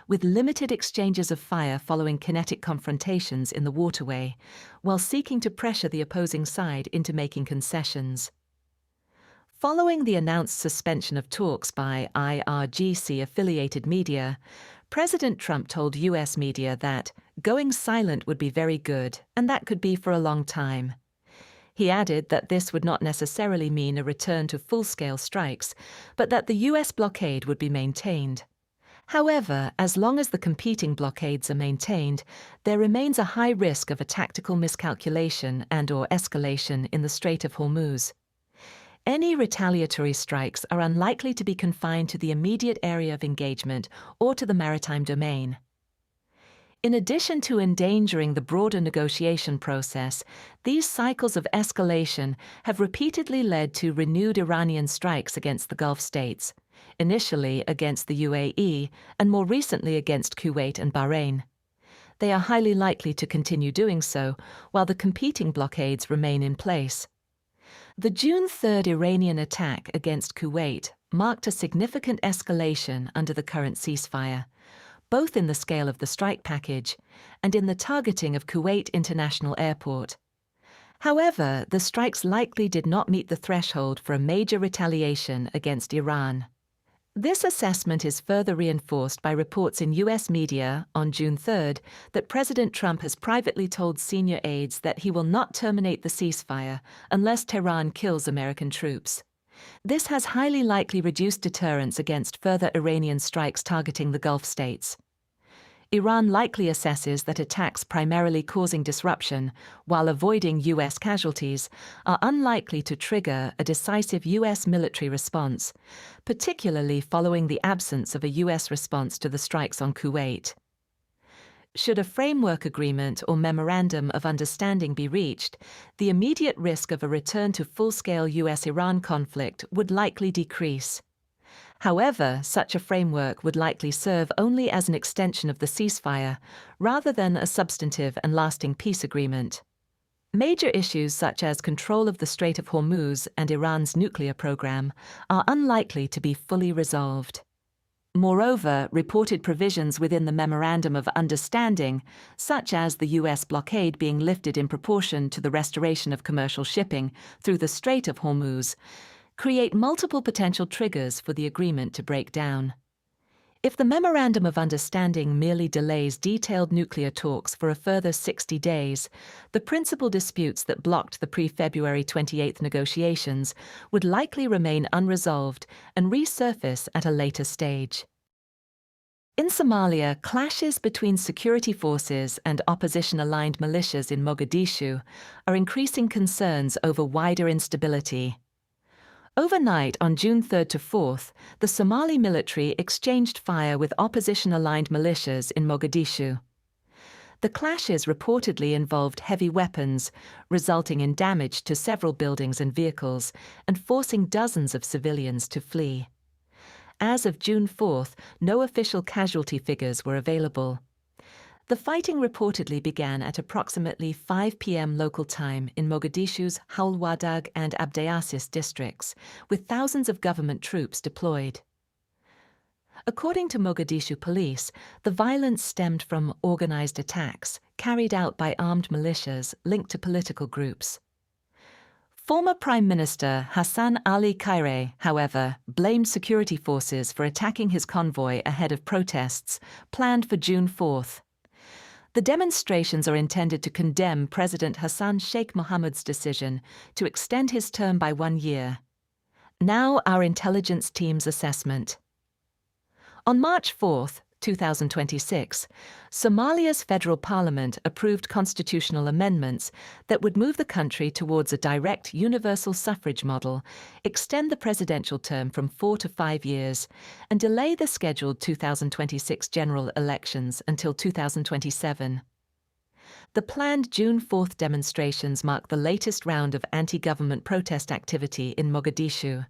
with limited exchanges of fire following kinetic confrontations in the waterway, while seeking to pressure the opposing side into making concessions. Following the announced suspension of talks by IRGC-affiliated media, President Trump told US media that going silent would be very good, and that could be for a long time. He added that this would not necessarily mean a return to full-scale strikes, but that the US blockade would be maintained. However, as long as the competing blockades are maintained, there remains a high risk of a tactical miscalculation and/or escalation in the Strait of Hormuz. Any retaliatory strikes are unlikely to be confined to the immediate area of engagement or to the maritime domain. In addition to endangering the broader negotiation process, these cycles of escalation have repeatedly led to renewed Iranian strikes against the Gulf states, initially against the UAE and more recently against Kuwait and Bahrain. They are highly likely to continue doing so while the competing blockades remain in place. The June 3rd Iranian attack against Kuwait marked a significant escalation under the current ceasefire, both in the scale of the strike package and in the targeting of Kuwait International Airport. However, the strikes likely did not meet the threshold for a major retaliation against Iran. This assessment is further reinforced by reports in U.S. media on June 3rd that President Trump has privately told senior aides that he will not terminate the ceasefire unless Tehran kills American troops. This has highly likely reduced deterrence against further Iranian strikes targeting the Gulf states. Iran likely assesses that attacks primarily causing disruption while avoiding U.S. casualties are unlikely to trigger a decisive U.S. military response, particularly following the absence of a U.S. response to the strikes on Kuwait. Should a framework agreement or memorandum of understanding be reached, the immediate risk of a return to full-scale U.S.-Iran conflict would likely decrease. However, such a framework would likely serve only as an extension of the ceasefire, rather than a substantive and lasting peace agreement. Major issues such as control of the Strait of Hormuz and Iran's nuclear program are unlikely to be fully resolved. Moreover, reported provisions within the Memorandum of Understanding, such as the U.S. blockade being lifted in proportion to the restoration of commercial shipping through the Strait of Hormuz, create multiple potential triggers for the agreement to break down. If the Memorandum of Understanding merely delays detailed nuclear talks for a further 60 days, the principal disputes that blocked the pre-February 28 negotiations would likely remain unresolved and resurface at a later stage. In Somalia, clashes between security forces and opposition-aligned militias in Mogadishu are increasing concerns over wider instability. Overnight on June 3rd to 4th, the Somali military exchanged fire with opposition-aligned militias in Mogadishu. The clashes reportedly involved heavy weapons, resulting in damage to several buildings and vehicles, and forcing dozens of civilians to flee. As of June 4th, no official casualty figures were available. The fighting reportedly began at approximately 5 p.m. local time in Mogadishu's Howlwadag and Abdiasis districts, with thousands of government troops deployed. According to Mogadishu police, the violence stemmed from organized attacks carried out by armed militias linked to political groups. Former Prime Minister Hassan Ali Kaire, however, blamed security forces for attacking his convoy ahead of protests planned for June 4th. The demonstrations are intended to condemn President Hassan Sheikh Mohammed's decision to extend his term by 1 year. Now our intelligence team's assessment. On March 4, 2026, Somalia's federal parliament approved constitutional amendments that would move the country towards a direct universal suffrage model, extend the presidential term from 4 to 5 years, and delay the scheduled 2026 general elections until 2027. The planned June 4th demonstrations mark the latest round of anti-government protest activity in Mogadishu.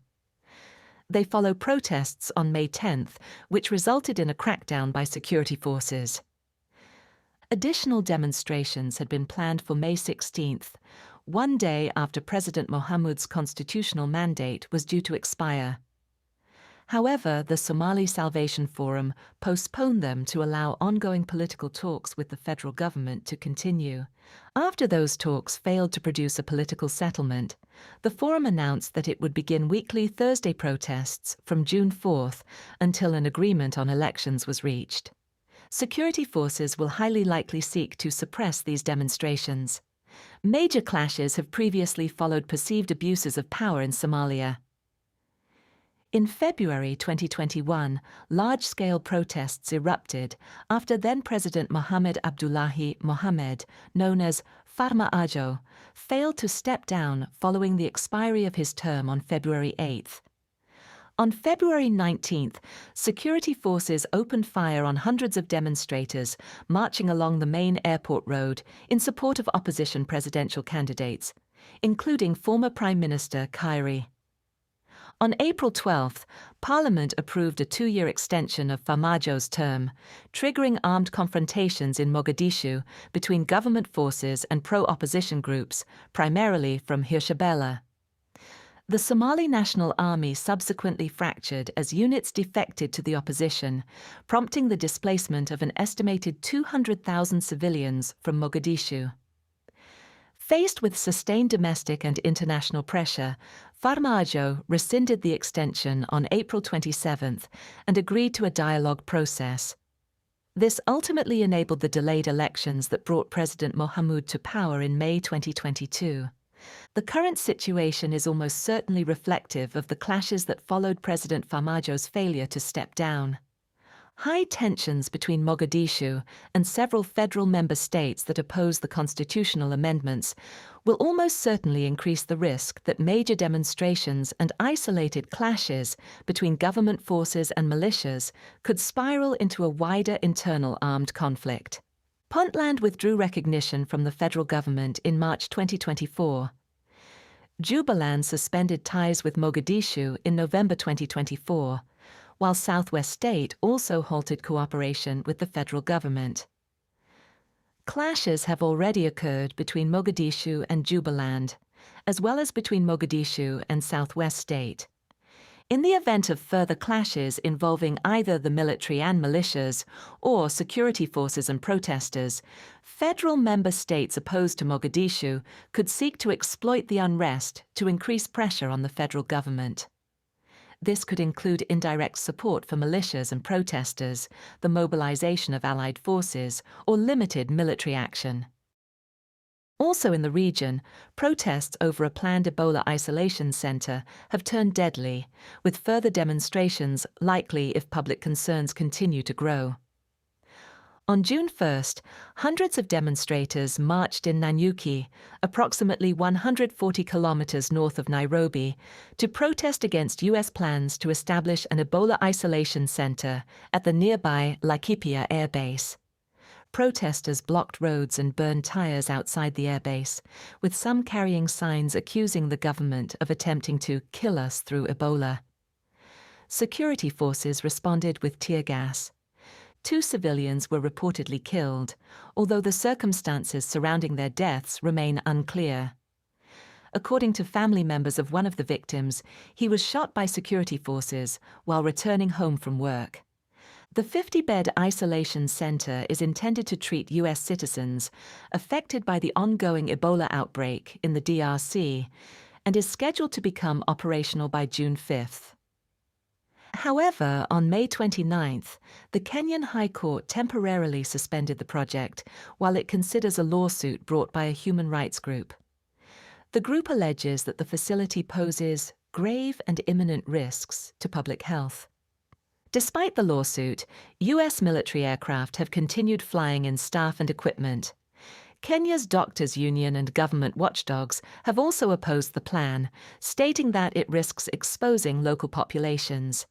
They follow protests on May 10th, which resulted in a crackdown by security forces. Additional demonstrations had been planned for May 16th, one day after President Mohammed's constitutional mandate was due to expire. However, the Somali Salvation Forum postponed them to allow ongoing political talks with the federal government to continue. After those talks failed to produce a political settlement, the forum announced that it would begin weekly Thursday protests from June 4th until an agreement on elections was reached. Security forces will highly likely seek to suppress these demonstrations. Major clashes have previously followed perceived abuses of power in Somalia. In February 2021, large-scale protests erupted after then-President Mohamed Abdullahi Mohamed, known as Farmaajo, failed to step down following the expiry of his term on February 8th. On February 19th, security forces opened fire on hundreds of demonstrators marching along the main airport road in support of opposition presidential candidates, including former Prime Minister Kairi. On April 12th, Parliament approved a 2-year extension of Farmaajo's term, triggering armed confrontations in Mogadishu between government forces and pro-opposition groups, primarily from Hirshabelle. The Somali National Army subsequently fractured as units defected to the opposition, prompting the displacement of an estimated 200,000 civilians from Mogadishu. Faced with sustained domestic and international pressure, Farmaajo rescinded the extension on April 27th and agreed to a dialogue process. This ultimately enabled the delayed elections that brought President Mohamud to power in May 2022. The current situation is almost certainly reflective of the clashes that followed President Farmaajo's failure to step down. High tensions between Mogadishu and several federal member states that oppose the constitutional amendments will almost certainly increase the risk that major demonstrations and isolated clashes between government forces and militias could spiral into a wider internal armed conflict. Puntland withdrew recognition from the federal government in March 2024. Jubaland suspended ties with Mogadishu in November 2024, while Southwest State also halted cooperation with the federal government. Clashes have already occurred between Mogadishu and Jubaland, as well as between Mogadishu and Southwest State. In the event of further clashes involving either the military and militias or security forces and protesters, federal member states opposed to Mogadishu could seek to exploit the unrest to increase pressure on the federal government. This could include indirect support for militias and protesters, the mobilization of allied forces, or limited military action. Also in the region, protests over a planned Ebola isolation center have turned deadly, with further demonstrations likely if public concerns continue to grow. On June 1st, hundreds of demonstrators marched in Nanyuki, approximately 140 kilometers north of Nairobi, to protest against U.S. plans to establish an Ebola isolation center at the nearby Laikipia Air Base. Protesters blocked roads and burned tires outside the airbase, with some carrying signs accusing the government of attempting to kill us through Ebola. Security forces responded with tear gas. 2 civilians were reportedly killed, although the circumstances surrounding their deaths remain unclear. According to family members of one of the victims, he was shot by security forces while returning home from work. The 50-bed isolation center is intended to treat U.S. citizens affected by the ongoing Ebola outbreak in the DRC and is scheduled to become operational by June 5th. However, on May 29th, the Kenyan High Court temporarily suspended the project while it considers a lawsuit brought by a human rights group. The group alleges that the facility poses grave and imminent risks to public health. Despite the lawsuit, U.S. military aircraft have continued flying in staff and equipment. Kenya's doctors' union and government watchdogs have also opposed the plan, stating that it risks exposing local populations.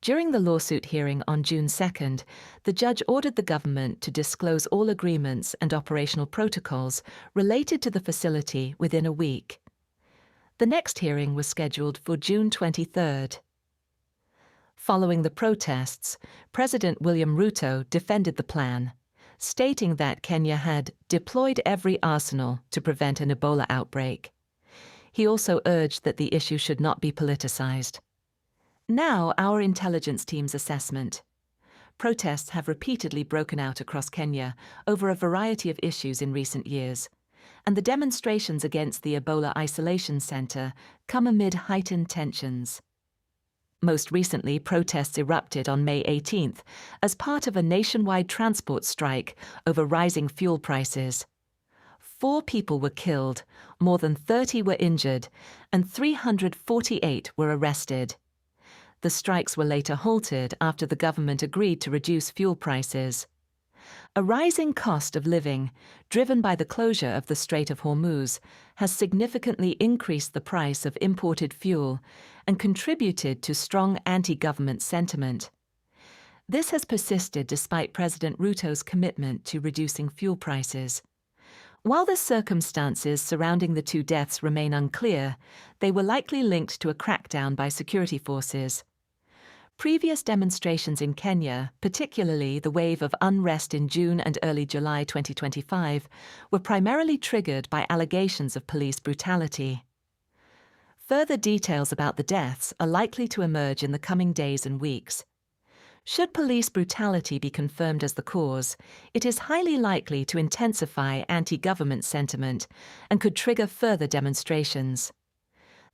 During the lawsuit hearing on June 2nd, the judge ordered the government to disclose all agreements and operational protocols related to the facility within a week. The next hearing was scheduled for June 23rd. Following the protests, President William Ruto defended the plan, stating that Kenya had deployed every arsenal to prevent an Ebola outbreak. He also urged that the issue should not be politicized. Now, our intelligence team's assessment. Protests have repeatedly broken out across Kenya over a variety of issues in recent years, and the demonstrations against the Ebola isolation center come amid heightened tensions. Most recently, protests erupted on May 18th as part of a nationwide transport strike over rising fuel prices. 4 people were killed, more than 30 were injured, and 348 were arrested. The strikes were later halted after the government agreed to reduce fuel prices. A rising cost of living, driven by the closure of the Strait of Hormuz, has significantly increased the price of imported fuel and contributed to strong anti-government sentiment. This has persisted despite President Ruto's commitment to reducing fuel prices. While the circumstances surrounding the two deaths remain unclear, they were likely linked to a crackdown by security forces. Previous demonstrations in Kenya, particularly the wave of unrest in June and early July 2025, were primarily triggered by allegations of police brutality. Further details about the deaths are likely to emerge in the coming days and weeks. Should police brutality be confirmed as the cause, it is highly likely to intensify anti-government sentiment and could trigger further demonstrations.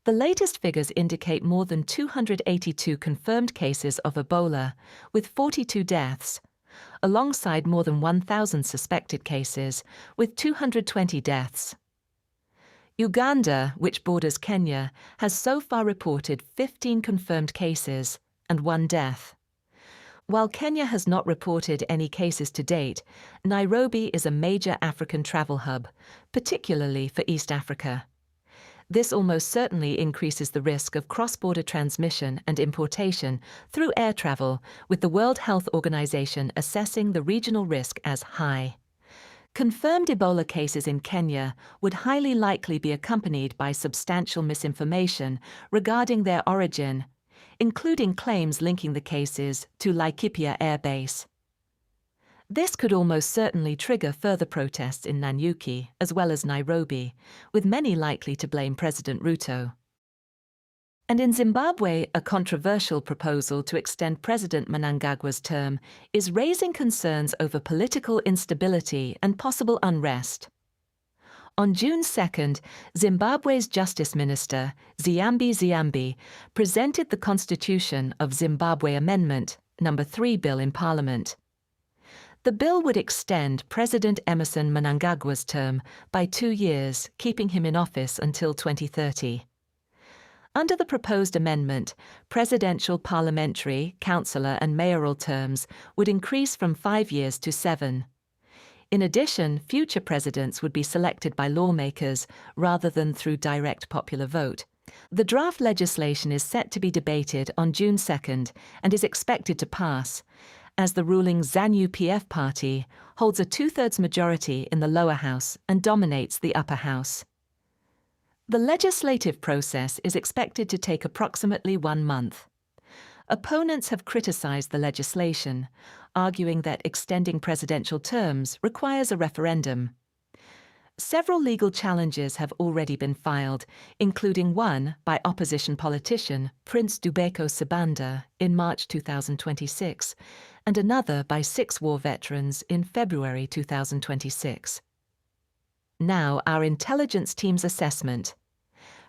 The latest figures indicate more than 282 confirmed cases of Ebola, with 42 deaths, alongside more than 1,000 suspected cases, with 220 deaths. Uganda, which borders Kenya, has so far reported 15 confirmed cases and 1 death. While Kenya has not reported any cases to date, Nairobi is a major African travel hub, particularly for East Africa. This almost certainly increases the risk of cross-border transmission and importation through air travel, with the World Health Organization assessing the regional risk as high. Confirmed Ebola cases in Kenya would highly likely be accompanied by substantial misinformation regarding their origin, including claims linking the cases to Laikipia Air Base. This could almost certainly trigger further protests in Nanyuki, as well as Nairobi, with many likely to blame President Ruto. And in Zimbabwe, a controversial proposal to extend President Mnangagwa's term is raising concerns over political instability and possible unrest. On June 2nd, Zimbabwe's Justice Minister, Ziambi, presented the Constitution of Zimbabwe Amendment No. 3 bill in Parliament. The bill would extend President Emmerson Mnangagwa's term by 2 years, keeping him in office until 2030. Under the proposed amendment, presidential, parliamentary, councillor and mayoral terms would increase from 5 years to 7. In addition, future presidents would be selected by lawmakers rather than through direct popular vote. The draft legislation is set to be debated on June 2nd and is expected to pass, as the ruling ZANU-PF party holds a 2/3 majority in the lower house and dominates the upper house. The legislative process is expected to take approximately 1 month. Opponents have criticized the legislation, arguing that extending presidential terms requires a referendum. Several legal challenges have already been filed, including one by opposition politician Prince Dubeko Sibanda in March 2026, and another by 6 war veterans in February 2026. Now, our intelligence team's assessment.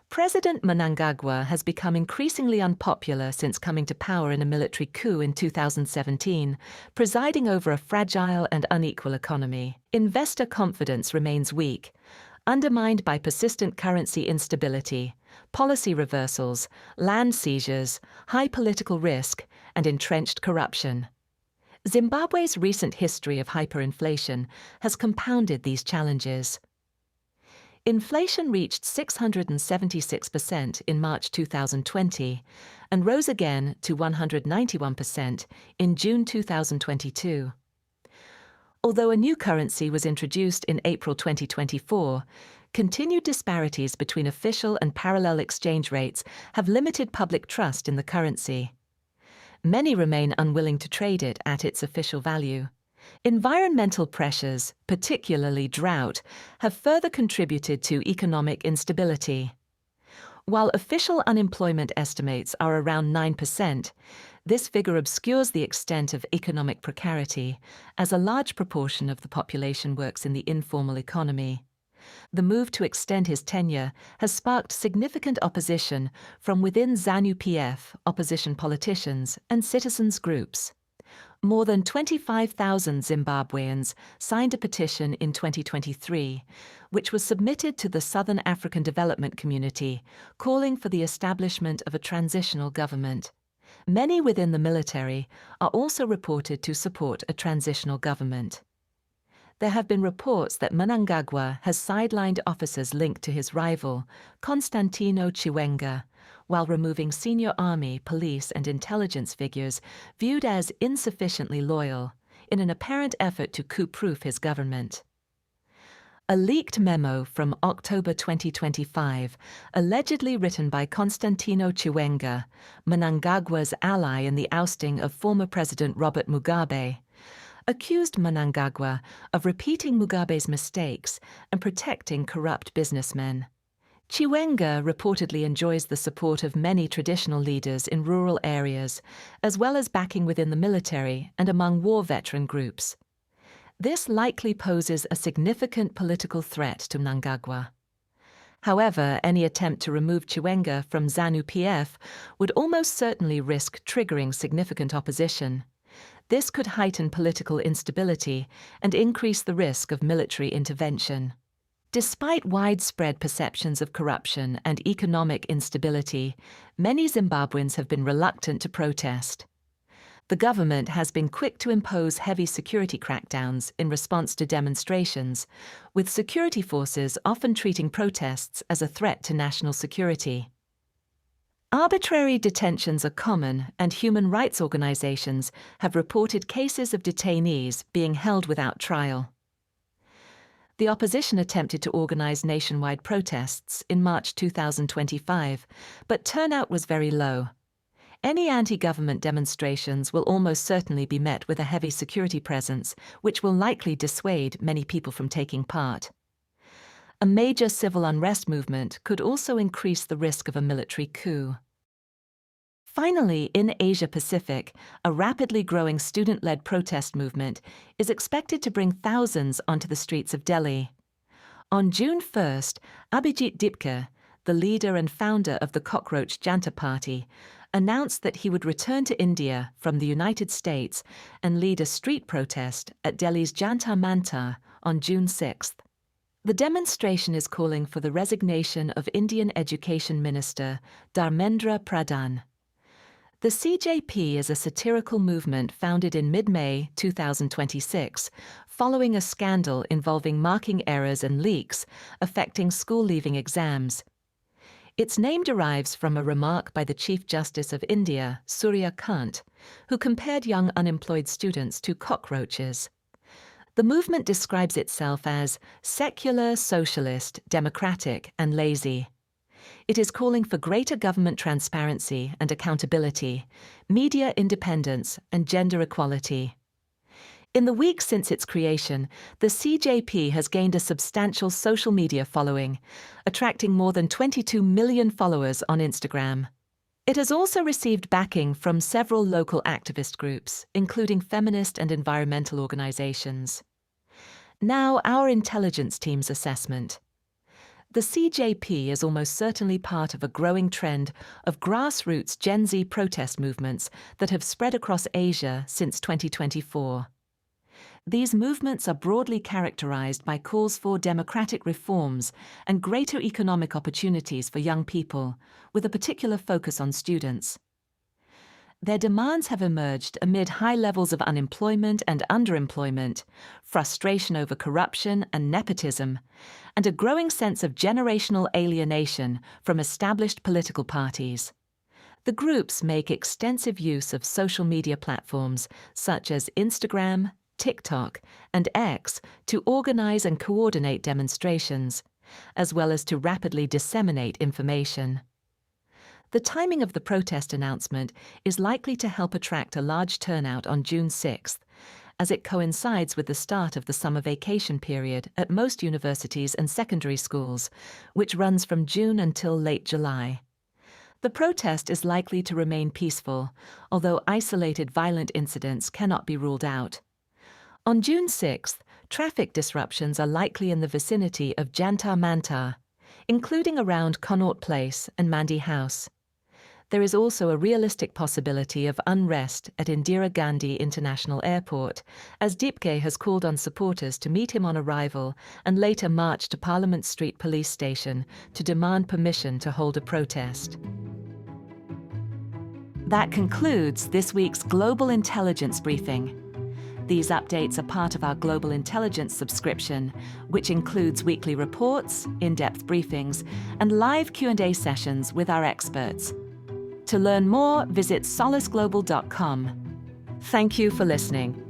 President Mnangagwa has become increasingly unpopular since coming to power in a military coup in 2017, presiding over a fragile and unequal economy. Investor confidence remains weak, undermined by persistent currency instability, policy reversals, land seizures, high political risk, and entrenched corruption. Zimbabwe's recent history of hyperinflation has compounded these challenges. Inflation reached 676% in March 2020 and rose again to 191% in June 2022. Although a new currency was introduced in April 2024, continued disparities between official and parallel exchange rates have limited public trust in the currency. Many remain unwilling to trade it at its official value. Environmental pressures, particularly drought, have further contributed to economic instability. While official unemployment estimates are around 9%, this figure obscures the extent of economic precarity, as a large proportion of the population works in the informal economy. The move to extend his tenure has sparked significant opposition from within ZANU-PF, opposition politicians, and citizens groups. More than 25,000 Zimbabweans signed a petition in 2023, which was submitted to the Southern African Development Community, calling for the establishment of a transitional government. Many within the military are also reported to support a transitional government. There have been reports that Mnangagwa has sidelined officers linked to his rival, Constantino Chiwenga, while removing senior army, police and intelligence figures viewed as insufficiently loyal, in an apparent effort to coup-proof his government. A leaked memo from October 2025, allegedly written by Constantino Chiwenga, Mnangagwa's ally in the ousting of former President Robert Mugabe, accused Mnangagwa of repeating Mugabe's mistakes and protecting corrupt businessmen. Chiwenga reportedly enjoys the support of many traditional leaders in rural areas, as well as backing within the military and among war veteran groups. This likely poses a significant political threat to Mnangagwa. However, any attempt to remove Chiwenga from ZANU-PF would almost certainly risk triggering significant opposition. This could heighten political instability and increase the risk of military intervention. Despite widespread perceptions of corruption and economic instability, many Zimbabweans have been reluctant to protest. The government has been quick to impose heavy security crackdowns in response to demonstrations, with security forces often treating protests as a threat to national security. Arbitrary detentions are common, and human rights organizations have reported cases of detainees being held without trial. The opposition attempted to organize nationwide protests in March 2025, but turnout was very low. Any anti-government demonstrations will almost certainly be met with a heavy security presence, which will likely dissuade many people from taking part. A major civil unrest movement could also increase the risk of a military coup. Finally, in Asia-Pacific, a rapidly growing student-led protest movement is expected to bring thousands onto the streets of Delhi. On June 1st, Abhijit Dipke, the leader and founder of the Cockroach Janta Party, announced that he would return to India from the United States and lead a street protest at Delhi's Jantar Mantar on June 6th. The demonstration is calling for the resignation of Indian Education Minister Dharmendra Pradhan. The CJP is a satirical movement founded in mid-May 2026, following a scandal involving marking errors and leaks affecting school-leaving exams. Its name derives from a remark by the Chief Justice of India, Surya Kant, who compared young unemployed students to cockroaches. The movement describes itself as secular, socialist, democratic, and lazy. It is calling for greater government transparency and accountability, media independence, and gender equality. In the weeks since its creation, the CJP has gained a substantial social media following, attracting more than 22 million followers on Instagram. It has also received backing from several local activist groups, including feminist and environmental organizations. Now, our intelligence team's assessment. The CJP is almost certainly part of a growing trend of grassroots Gen Z protest movements that have spread across Asia since 2024. These movements are broadly characterized by calls for democratic reforms and greater economic opportunities for young people, with a particular focus on students. Their demands have emerged amid high levels of unemployment and underemployment, frustration over corruption and nepotism, and a growing sense of generational alienation from established political parties. The groups make extensive use of social media platforms such as Instagram, TikTok, and X to organize and coordinate demonstrations, as well as to rapidly disseminate information. The timing of the protest announcement is likely to help attract a large turnout on June 6th, as it coincides with the start of the summer vacation period at most universities and secondary schools, which runs from June until late July. The protest is likely to remain peaceful, although isolated violent incidents cannot be ruled out. On June 6th, traffic disruptions are likely in the vicinity of Jantar Mantar, including around Connaught Place and Mandi House. There is also a realistic possibility of unrest at Indira Gandhi International Airport, as Dipke has called on supporters to meet him on arrival and later march to Parliament Street Police Station to demand permission to hold a protest. That concludes this week's Global Intelligence Briefing. These updates are part of our Global Intelligence subscription, which includes weekly reports, in-depth briefings, and live Q&A sessions with our experts. To learn more, visit solaceglobal.com. Thank you for listening.